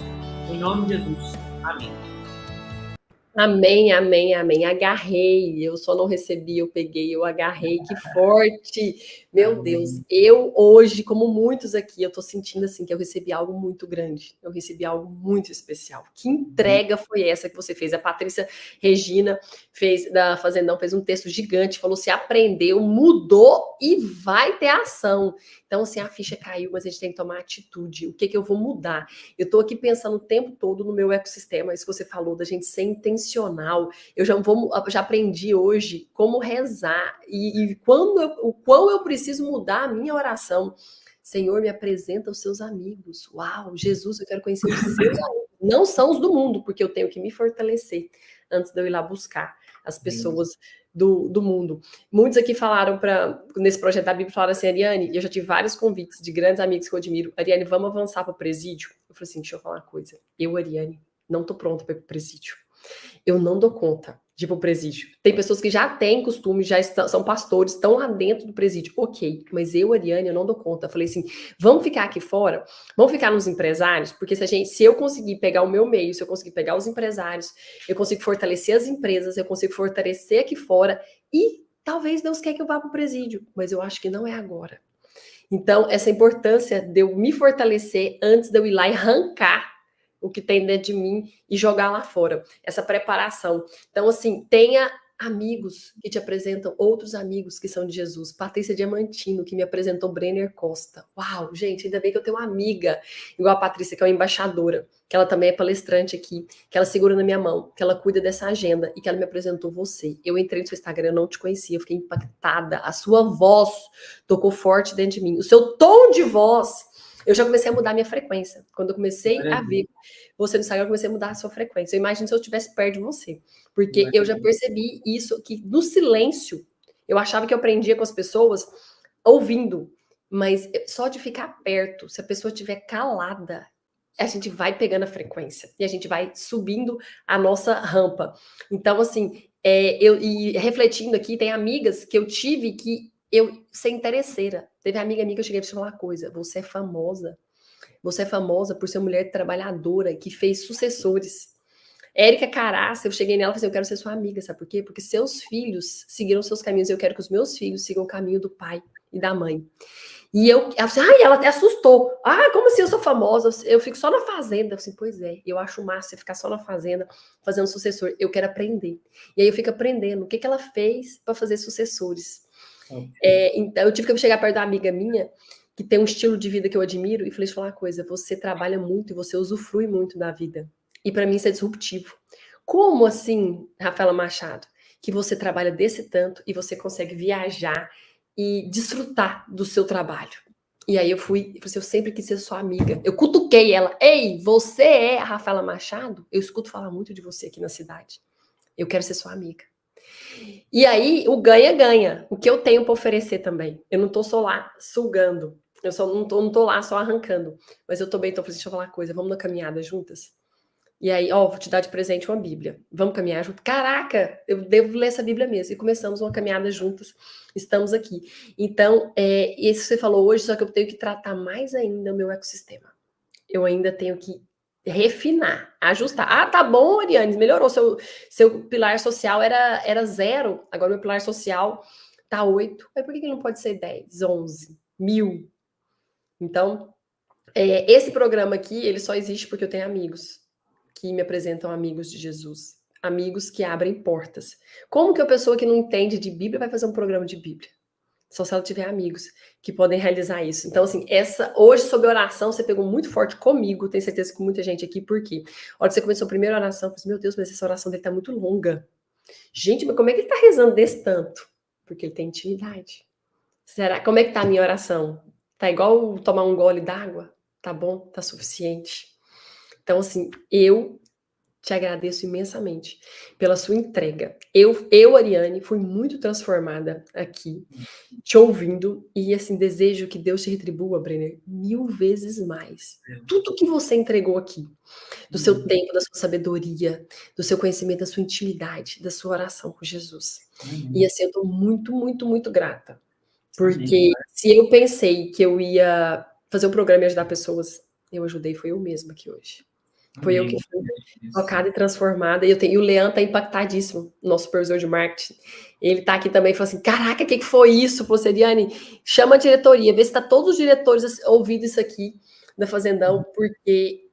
Em nome de Jesus. Amém. Amém, amém, amém. Agarrei, eu só não recebi, eu peguei, eu agarrei, que forte. Meu Deus, eu hoje, como muitos aqui, eu tô sentindo assim que eu recebi algo muito grande, eu recebi algo muito especial. Que entrega foi essa que você fez? A Patrícia Regina da Fazendão fez um texto gigante, falou: se aprendeu, mudou e vai ter ação. Então, Então, assim, a ficha caiu, mas a gente tem que tomar atitude. O que eu vou mudar? Eu estou aqui pensando o tempo todo no meu ecossistema, isso que você falou, da gente ser intencional. Eu já aprendi hoje como rezar e o quão eu preciso mudar a minha oração. Senhor, me apresenta os seus amigos. Uau, Jesus, eu quero conhecer os seus amigos. Não são os do mundo, porque eu tenho que me fortalecer antes de eu ir lá buscar as pessoas do mundo. Muitos aqui falaram nesse projeto da Bíblia, falaram assim, Ariane, eu já tive vários convites de grandes amigos que eu admiro. Ariane, vamos avançar para o presídio? Eu falei assim, deixa eu falar uma coisa. Eu, Ariane, não tô pronta para ir para o presídio. Eu não dou conta de ir para o presídio. Tem pessoas que já têm costume, são pastores, estão lá dentro do presídio. Ok, mas eu, Ariane, eu não dou conta. Eu falei assim, vamos ficar aqui fora? Vamos ficar nos empresários? Porque se eu conseguir pegar o meu meio, se eu conseguir pegar os empresários, eu consigo fortalecer as empresas, eu consigo fortalecer aqui fora e talvez Deus quer que eu vá para o presídio, mas eu acho que não é agora. Então, essa importância de eu me fortalecer antes de eu ir lá e arrancar o que tem dentro de mim e jogar lá fora. Essa preparação. Então, assim, tenha amigos que te apresentam outros amigos que são de Jesus. Patrícia Diamantino, que me apresentou Brenner Costa. Uau, gente, ainda bem que eu tenho uma amiga igual a Patrícia, que é uma embaixadora, que ela também é palestrante aqui, que ela segura na minha mão, que ela cuida dessa agenda e que ela me apresentou você. Eu entrei no seu Instagram, eu não te conhecia, eu fiquei impactada. A sua voz tocou forte dentro de mim. O seu tom de voz. Eu já comecei a mudar a minha frequência. Quando eu comecei a ver você no Instagram, eu comecei a mudar a sua frequência. Eu imagino se eu estivesse perto de você. Porque eu já percebi isso, que no silêncio, eu achava que eu aprendia com as pessoas ouvindo. Mas só de ficar perto, se a pessoa estiver calada, a gente vai pegando a frequência. E a gente vai subindo a nossa rampa. Então, assim, refletindo aqui, tem amigas que eu tive que eu ser interesseira. Teve amiga minha que eu cheguei pra te falar uma coisa. Você é famosa. Você é famosa por ser uma mulher trabalhadora que fez sucessores. Érica Caraça, eu cheguei nela e falei assim, eu quero ser sua amiga, sabe por quê? Porque seus filhos seguiram seus caminhos e eu quero que os meus filhos sigam o caminho do pai e da mãe. E ela falou ela até assustou. Como assim eu sou famosa? Eu fico só na fazenda. Eu falei assim, pois é, eu acho massa você ficar só na fazenda fazendo sucessor. Eu quero aprender. E aí eu fico aprendendo o que ela fez para fazer sucessores. Então, eu tive que chegar perto da amiga minha, que tem um estilo de vida que eu admiro, e falei, deixa eu falar uma coisa, você trabalha muito e você usufrui muito da vida. E para mim isso é disruptivo. Como assim, Rafaela Machado, que você trabalha desse tanto e você consegue viajar e desfrutar do seu trabalho? E aí eu falei assim, eu sempre quis ser sua amiga. Eu cutuquei ela. Ei, você é a Rafaela Machado? Eu escuto falar muito de você aqui na cidade. Eu quero ser sua amiga. E aí, o ganha-ganha. O que eu tenho para oferecer também. Eu não tô só lá sugando. Eu só não tô lá só arrancando. Mas eu tô bem, então deixa eu falar uma coisa. Vamos na caminhada juntas? E aí, vou te dar de presente uma Bíblia. Vamos caminhar junto? Caraca, eu devo ler essa Bíblia mesmo. E começamos uma caminhada juntas. Estamos aqui. Então, isso que você falou hoje, só que eu tenho que tratar mais ainda o meu ecossistema. Eu ainda tenho que refinar, ajustar. Tá bom, Ariane, melhorou. Seu pilar social era 0, agora meu pilar social tá 8. Mas por que não pode ser 10, 11, 1000? Então, esse programa aqui, ele só existe porque eu tenho amigos que me apresentam amigos de Jesus, amigos que abrem portas. Como que a pessoa que não entende de Bíblia vai fazer um programa de Bíblia? Só se ela tiver amigos que podem realizar isso. Então, assim, hoje sobre oração, você pegou muito forte comigo, tenho certeza que com muita gente aqui, por quê? A hora que você começou a primeira oração, eu falei, meu Deus, mas essa oração dele tá muito longa. Gente, mas como é que ele tá rezando desse tanto? Porque ele tem intimidade. Será? Como é que tá a minha oração? Tá igual tomar um gole d'água? Tá bom? Tá suficiente? Então, assim, eu te agradeço imensamente pela sua entrega. Eu, Ariane, fui muito transformada aqui, te ouvindo, e assim, desejo que Deus te retribua, Brenner, 1000 vezes mais. Tudo que você entregou aqui, do seu tempo, da sua sabedoria, do seu conhecimento, da sua intimidade, da sua oração com Jesus. E assim, eu tô muito, muito, muito grata. Porque se eu pensei que eu ia fazer um programa e ajudar pessoas, eu ajudei, foi eu mesma aqui hoje. Foi eu que fui tocada e transformada. E o Leandro tá impactadíssimo, nosso supervisor de marketing. Ele tá aqui também e falou assim, caraca, o que foi isso? Falou, Ariane, chama a diretoria, vê se tá todos os diretores ouvindo isso aqui da Fazendão, porque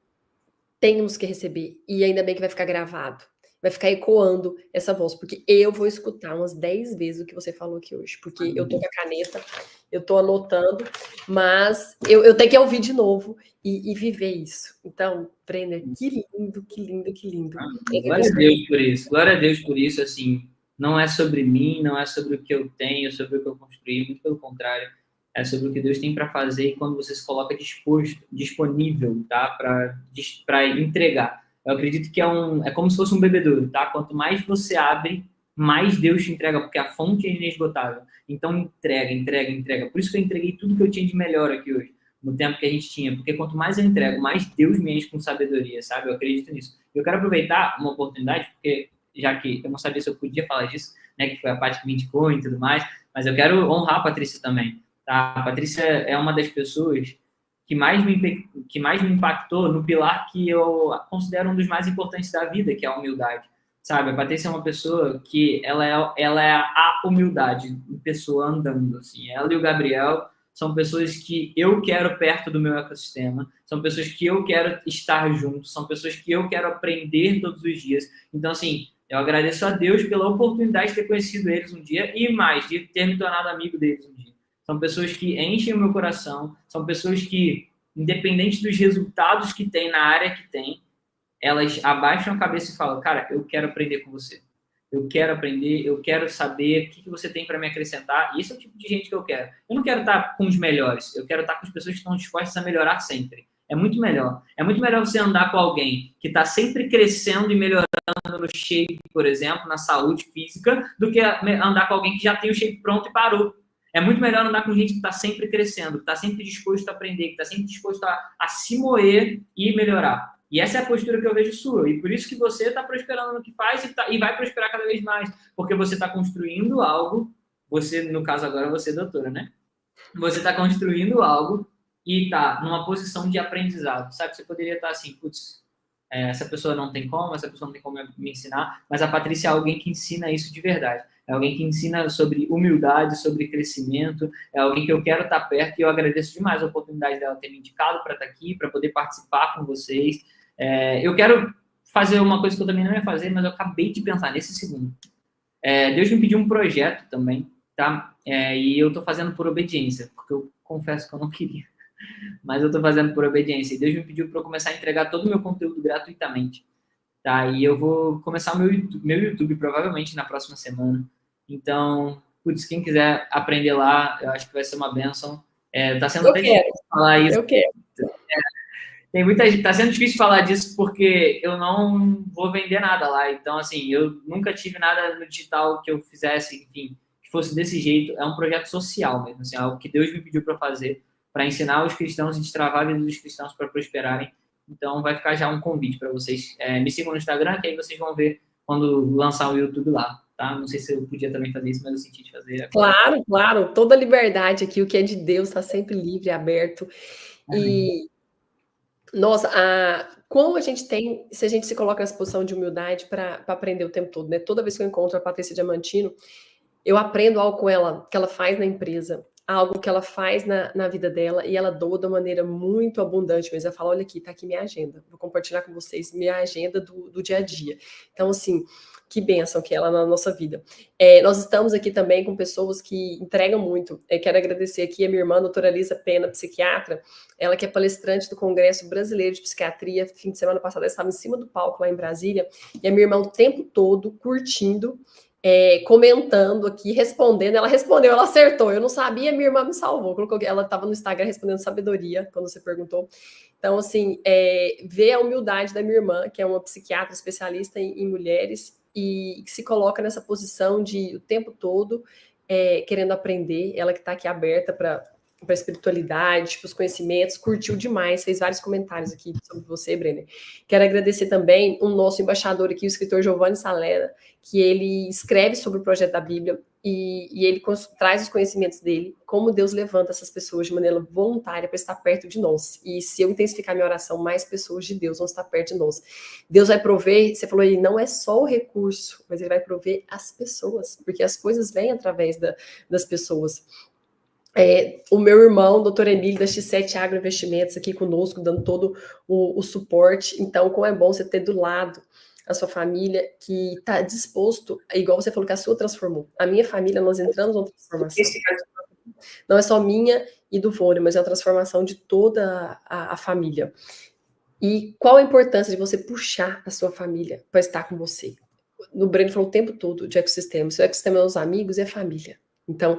temos que receber. E ainda bem que vai ficar gravado. vai ficar ecoando essa voz, porque eu vou escutar umas 10 vezes o que você falou aqui hoje, porque eu tô com a caneta, eu tô anotando, mas eu tenho que ouvir de novo e viver isso. Então, Brenner, que lindo, que lindo, que lindo. Glória a Deus por isso. Glória a Deus por isso, assim, não é sobre mim, não é sobre o que eu tenho, sobre o que eu construí, muito pelo contrário, é sobre o que Deus tem para fazer e quando você se coloca disponível, tá, para entregar. Eu acredito que é como se fosse um bebedouro, tá? Quanto mais você abre, mais Deus te entrega, porque a fonte é inesgotável. Então, entrega, entrega, entrega. Por isso que eu entreguei tudo que eu tinha de melhor aqui hoje, no tempo que a gente tinha, porque quanto mais eu entrego, mais Deus me enche com sabedoria, sabe? Eu acredito nisso. Eu quero aproveitar uma oportunidade, porque já que eu não sabia se eu podia falar disso, né, que foi a parte que me indicou e tudo mais, mas eu quero honrar a Patrícia também, tá? A Patrícia é uma das pessoas que mais me impactou no pilar que eu considero um dos mais importantes da vida, que é a humildade, sabe? A Patrícia é uma pessoa que ela é a humildade em pessoa andando, assim. Ela e o Gabriel são pessoas que eu quero perto do meu ecossistema, são pessoas que eu quero estar junto, são pessoas que eu quero aprender todos os dias. Então, assim, eu agradeço a Deus pela oportunidade de ter conhecido eles um dia e mais, de ter me tornado amigo deles um dia. São pessoas que enchem o meu coração, são pessoas que, independente dos resultados que tem na área que tem, elas abaixam a cabeça e falam, cara, eu quero aprender com você. Eu quero aprender, eu quero saber o que você tem para me acrescentar. E esse é o tipo de gente que eu quero. Eu não quero estar com os melhores, eu quero estar com as pessoas que estão dispostas a melhorar sempre. É muito melhor. É muito melhor você andar com alguém que está sempre crescendo e melhorando no shape, por exemplo, na saúde física, do que andar com alguém que já tem o shape pronto e parou. É muito melhor andar com gente que está sempre crescendo, que está sempre disposto a aprender, que está sempre disposto a se moer e melhorar. E essa é a postura que eu vejo sua. E por isso que você está prosperando no que faz e vai prosperar cada vez mais. Porque você está construindo algo, você, no caso agora, você é doutora, né? Você está construindo algo e está numa posição de aprendizado. Sabe, você poderia estar assim, putz, essa pessoa não tem como, essa pessoa não tem como me ensinar, mas a Patrícia é alguém que ensina isso de verdade. É alguém que ensina sobre humildade, sobre crescimento, é alguém que eu quero estar perto e eu agradeço demais a oportunidade dela ter me indicado para estar aqui, para poder participar com vocês. Eu quero fazer uma coisa que eu também não ia fazer, mas eu acabei de pensar nesse segundo. Deus me pediu um projeto também, tá? E eu estou fazendo por obediência, porque eu confesso que eu não queria, mas eu estou fazendo por obediência. E Deus me pediu para eu começar a entregar todo o meu conteúdo gratuitamente, tá? E eu vou começar meu YouTube provavelmente na próxima semana. Então, putz, quem quiser aprender lá, eu acho que vai ser uma bênção. Tá sendo até difícil falar isso. Eu quero. Tem muita gente, tá sendo difícil falar disso porque eu não vou vender nada lá. Então, assim, eu nunca tive nada no digital que eu fizesse, enfim, que fosse desse jeito. É um projeto social mesmo, assim, algo que Deus me pediu para fazer, para ensinar os cristãos e destravar a vida dos cristãos para prosperarem. Então, vai ficar já um convite para vocês. Me sigam no Instagram, que aí vocês vão ver quando lançar o YouTube lá, tá? Não sei se eu podia também fazer isso, mas eu senti de fazer. Claro, claro. Toda liberdade aqui, o que é de Deus está sempre livre, aberto. E nossa, como a gente tem, se a gente se coloca nessa posição de humildade para aprender o tempo todo, né? Toda vez que eu encontro a Patrícia Diamantino, eu aprendo algo com ela, que ela faz na empresa, algo que ela faz na vida dela, e ela doa de uma maneira muito abundante. Mas ela fala, olha aqui, tá aqui minha agenda. Vou compartilhar com vocês minha agenda do dia a dia. Então, assim, que bênção que é ela na nossa vida. Nós estamos aqui também com pessoas que entregam muito. Quero agradecer aqui a minha irmã, doutora Lisa Pena, psiquiatra, ela que é palestrante do Congresso Brasileiro de Psiquiatria. Fim de semana passada, ela estava em cima do palco lá em Brasília, e a minha irmã o tempo todo curtindo, comentando aqui, respondendo. Ela respondeu, ela acertou. Eu não sabia, minha irmã me salvou. Ela estava no Instagram respondendo sabedoria, quando você perguntou. Então, assim, ver a humildade da minha irmã, que é uma psiquiatra especialista em mulheres, e que se coloca nessa posição de o tempo todo querendo aprender, ela que está aqui aberta para a espiritualidade, para os conhecimentos, curtiu demais, fez vários comentários aqui sobre você, Brenner. Quero agradecer também o nosso embaixador aqui, o escritor Giovanni Salera, que ele escreve sobre o projeto da Bíblia e ele traz os conhecimentos dele, como Deus levanta essas pessoas de maneira voluntária para estar perto de nós. E se eu intensificar minha oração, mais pessoas de Deus vão estar perto de nós. Deus vai prover, você falou aí, não é só o recurso, mas ele vai prover as pessoas, porque as coisas vêm através das pessoas. O meu irmão, o doutor Emílio, da X7 Agroinvestimentos, aqui conosco, dando todo o suporte. Então, como é bom você ter do lado a sua família, que está disposto, igual você falou que a sua transformou. A minha família, nós entramos numa transformação. Não é só minha e do Vôlei, mas é a transformação de toda a família. E qual a importância de você puxar a sua família para estar com você? No Breno falou o tempo todo de ecossistema. Seu ecossistema é os amigos e a família. Então,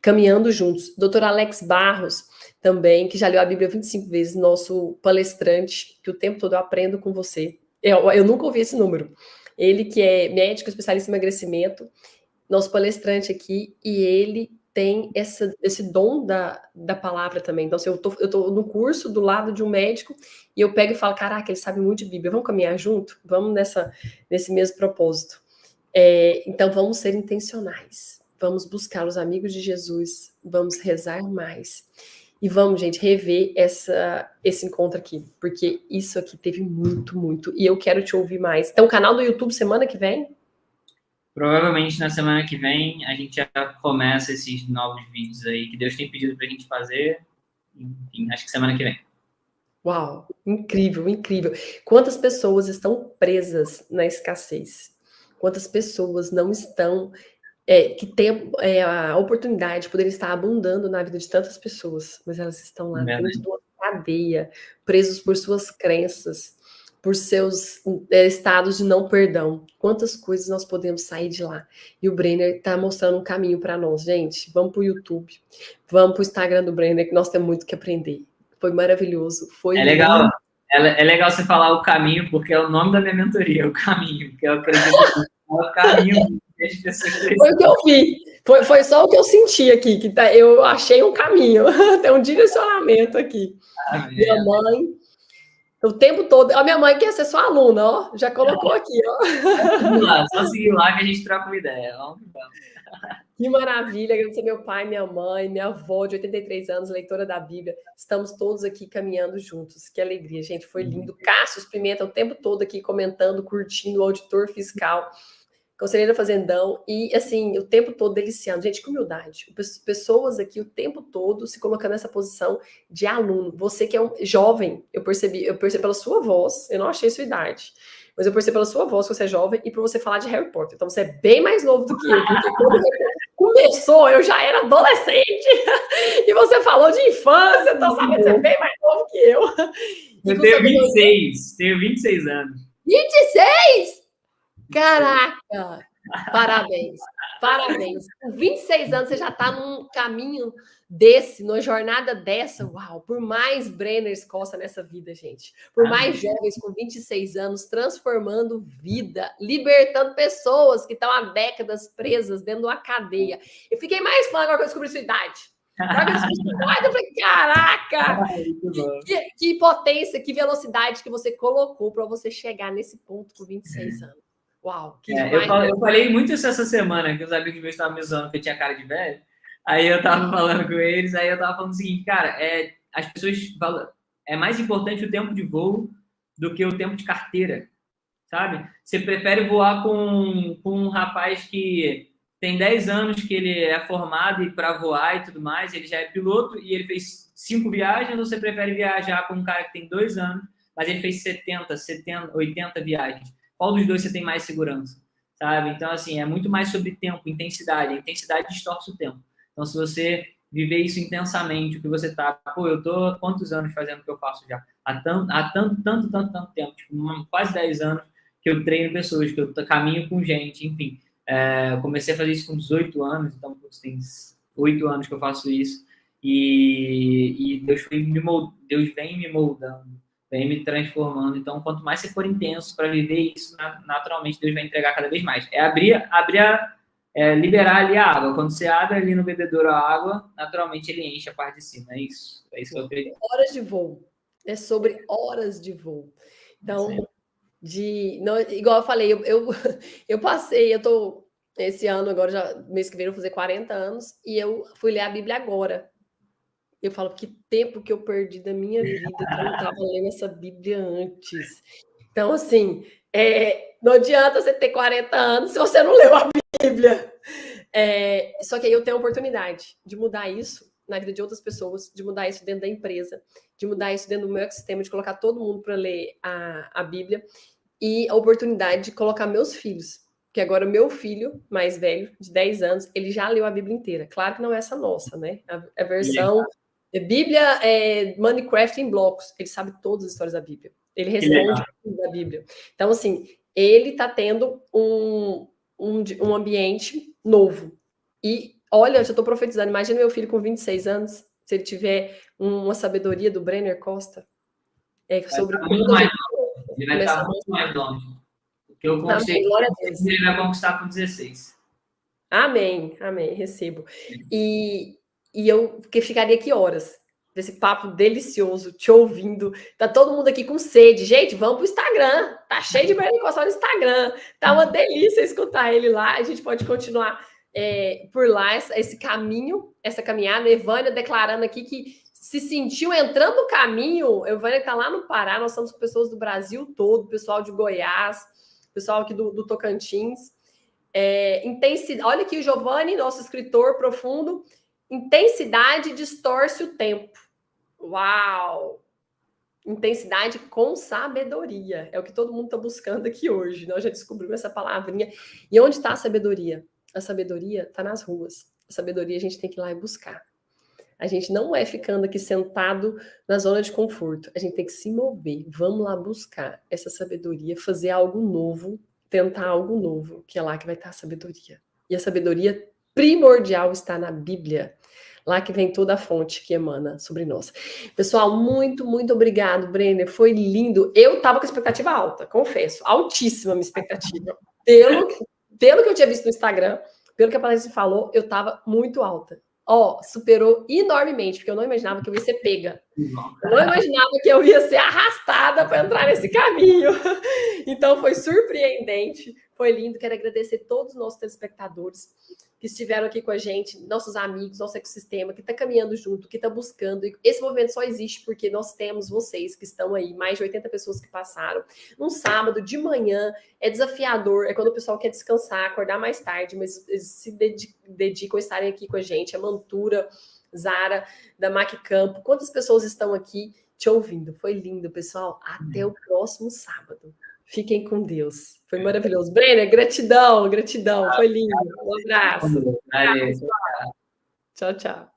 caminhando juntos. Dr. Alex Barros, também, que já leu a Bíblia 25 vezes, nosso palestrante, que o tempo todo eu aprendo com você. Eu nunca ouvi esse número. Ele que é médico, especialista em emagrecimento, nosso palestrante aqui, e ele tem esse dom da palavra também. Então, se eu tô no curso do lado de um médico e eu pego e falo, caraca, ele sabe muito de Bíblia, vamos caminhar junto? Vamos nesse mesmo propósito. Então, vamos ser intencionais. Vamos buscar os amigos de Jesus, vamos rezar mais. E vamos, gente, rever esse encontro aqui, porque isso aqui teve muito, muito. E eu quero te ouvir mais. Então, canal do YouTube semana que vem? Provavelmente na semana que vem a gente já começa esses novos vídeos aí que Deus tem pedido pra gente fazer. Enfim, acho que semana que vem. Uau, incrível, incrível. Quantas pessoas estão presas na escassez? Quantas pessoas não estão, que têm a oportunidade de poder estar abundando na vida de tantas pessoas, mas elas estão lá dentro de uma cadeia, presos por suas crenças, por seus estados de não perdão. Quantas coisas nós podemos sair de lá? E o Brenner está mostrando um caminho para nós, gente. Vamos para o YouTube, vamos para o Instagram do Brenner, que nós temos muito que aprender. Foi maravilhoso. Foi legal. É legal você falar o caminho, porque é o nome da minha mentoria, o caminho, que eu acredito que é o caminho que as pessoas precisam. Foi o que eu vi. Foi só o que eu senti aqui, que eu achei um caminho, tem um direcionamento aqui. Minha mãe, o tempo todo. A minha mãe quer ser sua aluna, ó. Já colocou aqui, ó. Só seguir lá que a gente troca uma ideia. Vamos. Que maravilha, agradecer meu pai, minha mãe, minha avó de 83 anos, leitora da Bíblia. Estamos todos aqui caminhando juntos. Que alegria, gente, foi lindo. Cássio Pimenta o tempo todo aqui comentando, curtindo, o auditor fiscal, conselheiro fazendão, e assim, o tempo todo deliciando. Gente, que humildade. Pessoas aqui o tempo todo se colocando nessa posição de aluno. Você que é um jovem, eu percebi pela sua voz, eu não achei sua idade, mas eu percebi pela sua voz que você é jovem e por você falar de Harry Potter. Então você é bem mais novo do que eu, porque quando começou, eu já era adolescente. E você falou de infância, então sabe, você é bem mais novo que eu. Eu tenho 26, tenho 26 anos. 26? Caraca! Parabéns, parabéns. Com 26 anos, você já está num caminho desse, numa jornada dessa. Uau! Por mais Brenners Costa nessa vida, gente. Por mais jovens com 26 anos, transformando vida, libertando pessoas que estão há décadas presas dentro de uma cadeia. Eu fiquei mais fã agora que eu descobri sua idade. Agora que eu descobri sua idade, eu falei, caraca! Que potência, que velocidade que você colocou para você chegar nesse ponto com 26 anos. Uau, que eu falei muito isso essa semana, que os amigos meus estavam me zoando que eu tinha cara de velho. Aí eu tava falando com eles, aí eu tava falando o seguinte, cara, as pessoas falam, é mais importante o tempo de voo do que o tempo de carteira, sabe? Você prefere voar com um rapaz que tem 10 anos que ele é formado e para voar e tudo mais, ele já é piloto e ele fez 5 viagens, ou você prefere viajar com um cara que tem 2 anos, mas ele fez 70, 80 viagens? Qual dos dois você tem mais segurança, sabe? Então, assim, é muito mais sobre tempo, intensidade. A intensidade distorce o tempo. Então, se você viver isso intensamente, o que você tá... Pô, eu tô há quantos anos fazendo o que eu faço já? Há tanto tempo, tipo, quase 10 anos que eu treino pessoas, que eu caminho com gente, enfim. Comecei a fazer isso com 18 anos, então tem 8 anos que eu faço isso. E Deus vem me moldando, vem me transformando. Então, quanto mais você for intenso para viver isso, naturalmente Deus vai entregar cada vez mais. Liberar ali a água. Quando você abre ali no bebedouro a água, naturalmente ele enche a parte de cima. É isso que eu acredito. Horas de voo. É sobre horas de voo. Então, igual eu falei, eu passei, esse ano agora, já mês que vem eu vou fazer 40 anos, e eu fui ler a Bíblia agora. Eu falo, que tempo que eu perdi da minha vida que eu não estava lendo essa Bíblia antes. Então, assim, não adianta você ter 40 anos se você não leu a Bíblia. Só que aí eu tenho a oportunidade de mudar isso na vida de outras pessoas, de mudar isso dentro da empresa, de mudar isso dentro do meu ecossistema, de colocar todo mundo para ler a Bíblia. e a oportunidade de colocar meus filhos. Porque agora o meu filho mais velho, de 10 anos, ele já leu a Bíblia inteira. Claro que não é essa nossa, né? A versão Bíblia Minecraft em blocos. Ele sabe todas as histórias da Bíblia. Ele responde tudo da Bíblia. Então, assim, ele está tendo um ambiente novo. E, olha, eu já estou profetizando. Imagina meu filho com 26 anos, se ele tiver uma sabedoria do Brenner Costa. Sobre muito mais longe. Ele vai estar muito mais longe. Que eu conquistei, ele vai conquistar com 16. Amém, amém, recebo. E eu ficaria aqui horas desse papo delicioso, te ouvindo. Tá todo mundo aqui com sede. Gente, vamos pro Instagram. Tá cheio de Brenner Costa no Instagram. Tá uma delícia escutar ele lá. A gente pode continuar por lá esse caminho, essa caminhada. Evânia declarando aqui que se sentiu entrando no caminho. Evânia tá lá no Pará. Nós somos pessoas do Brasil todo, pessoal de Goiás, pessoal aqui do Tocantins. Intensidade. Olha aqui o Giovanni, nosso escritor profundo. Intensidade distorce o tempo. Uau! Intensidade com sabedoria. É o que todo mundo está buscando aqui hoje. Nós já descobrimos essa palavrinha. E onde está a sabedoria? A sabedoria está nas ruas. A sabedoria a gente tem que ir lá e buscar. A gente não é ficando aqui sentado na zona de conforto. A gente tem que se mover. Vamos lá buscar essa sabedoria, fazer algo novo, tentar algo novo, que é lá que vai estar a sabedoria. E a sabedoria primordial está na Bíblia. Lá que vem toda a fonte que emana sobre nós. Pessoal, muito, muito obrigado, Brenner. Foi lindo. Eu estava com expectativa alta, confesso. Altíssima minha expectativa. Pelo que eu tinha visto no Instagram, pelo que a Patrícia falou, eu estava muito alta. Superou enormemente, porque eu não imaginava que eu ia ser pega. Eu não imaginava que eu ia ser arrastada para entrar nesse caminho. Então, foi surpreendente, foi lindo. Quero agradecer a todos os nossos telespectadores que estiveram aqui com a gente, nossos amigos, nosso ecossistema, que está caminhando junto, que está buscando. E esse movimento só existe porque nós temos vocês que estão aí, mais de 80 pessoas que passaram. Num sábado, de manhã, é desafiador, é quando o pessoal quer descansar, acordar mais tarde, mas eles se dedicam a estarem aqui com a gente. A Mantura, Zara, da Mac Campo. Quantas pessoas estão aqui te ouvindo? Foi lindo, pessoal. Até o próximo sábado. Fiquem com Deus. Foi maravilhoso. Brenner, gratidão, gratidão. Foi lindo. Um abraço. Valeu. Tchau, tchau.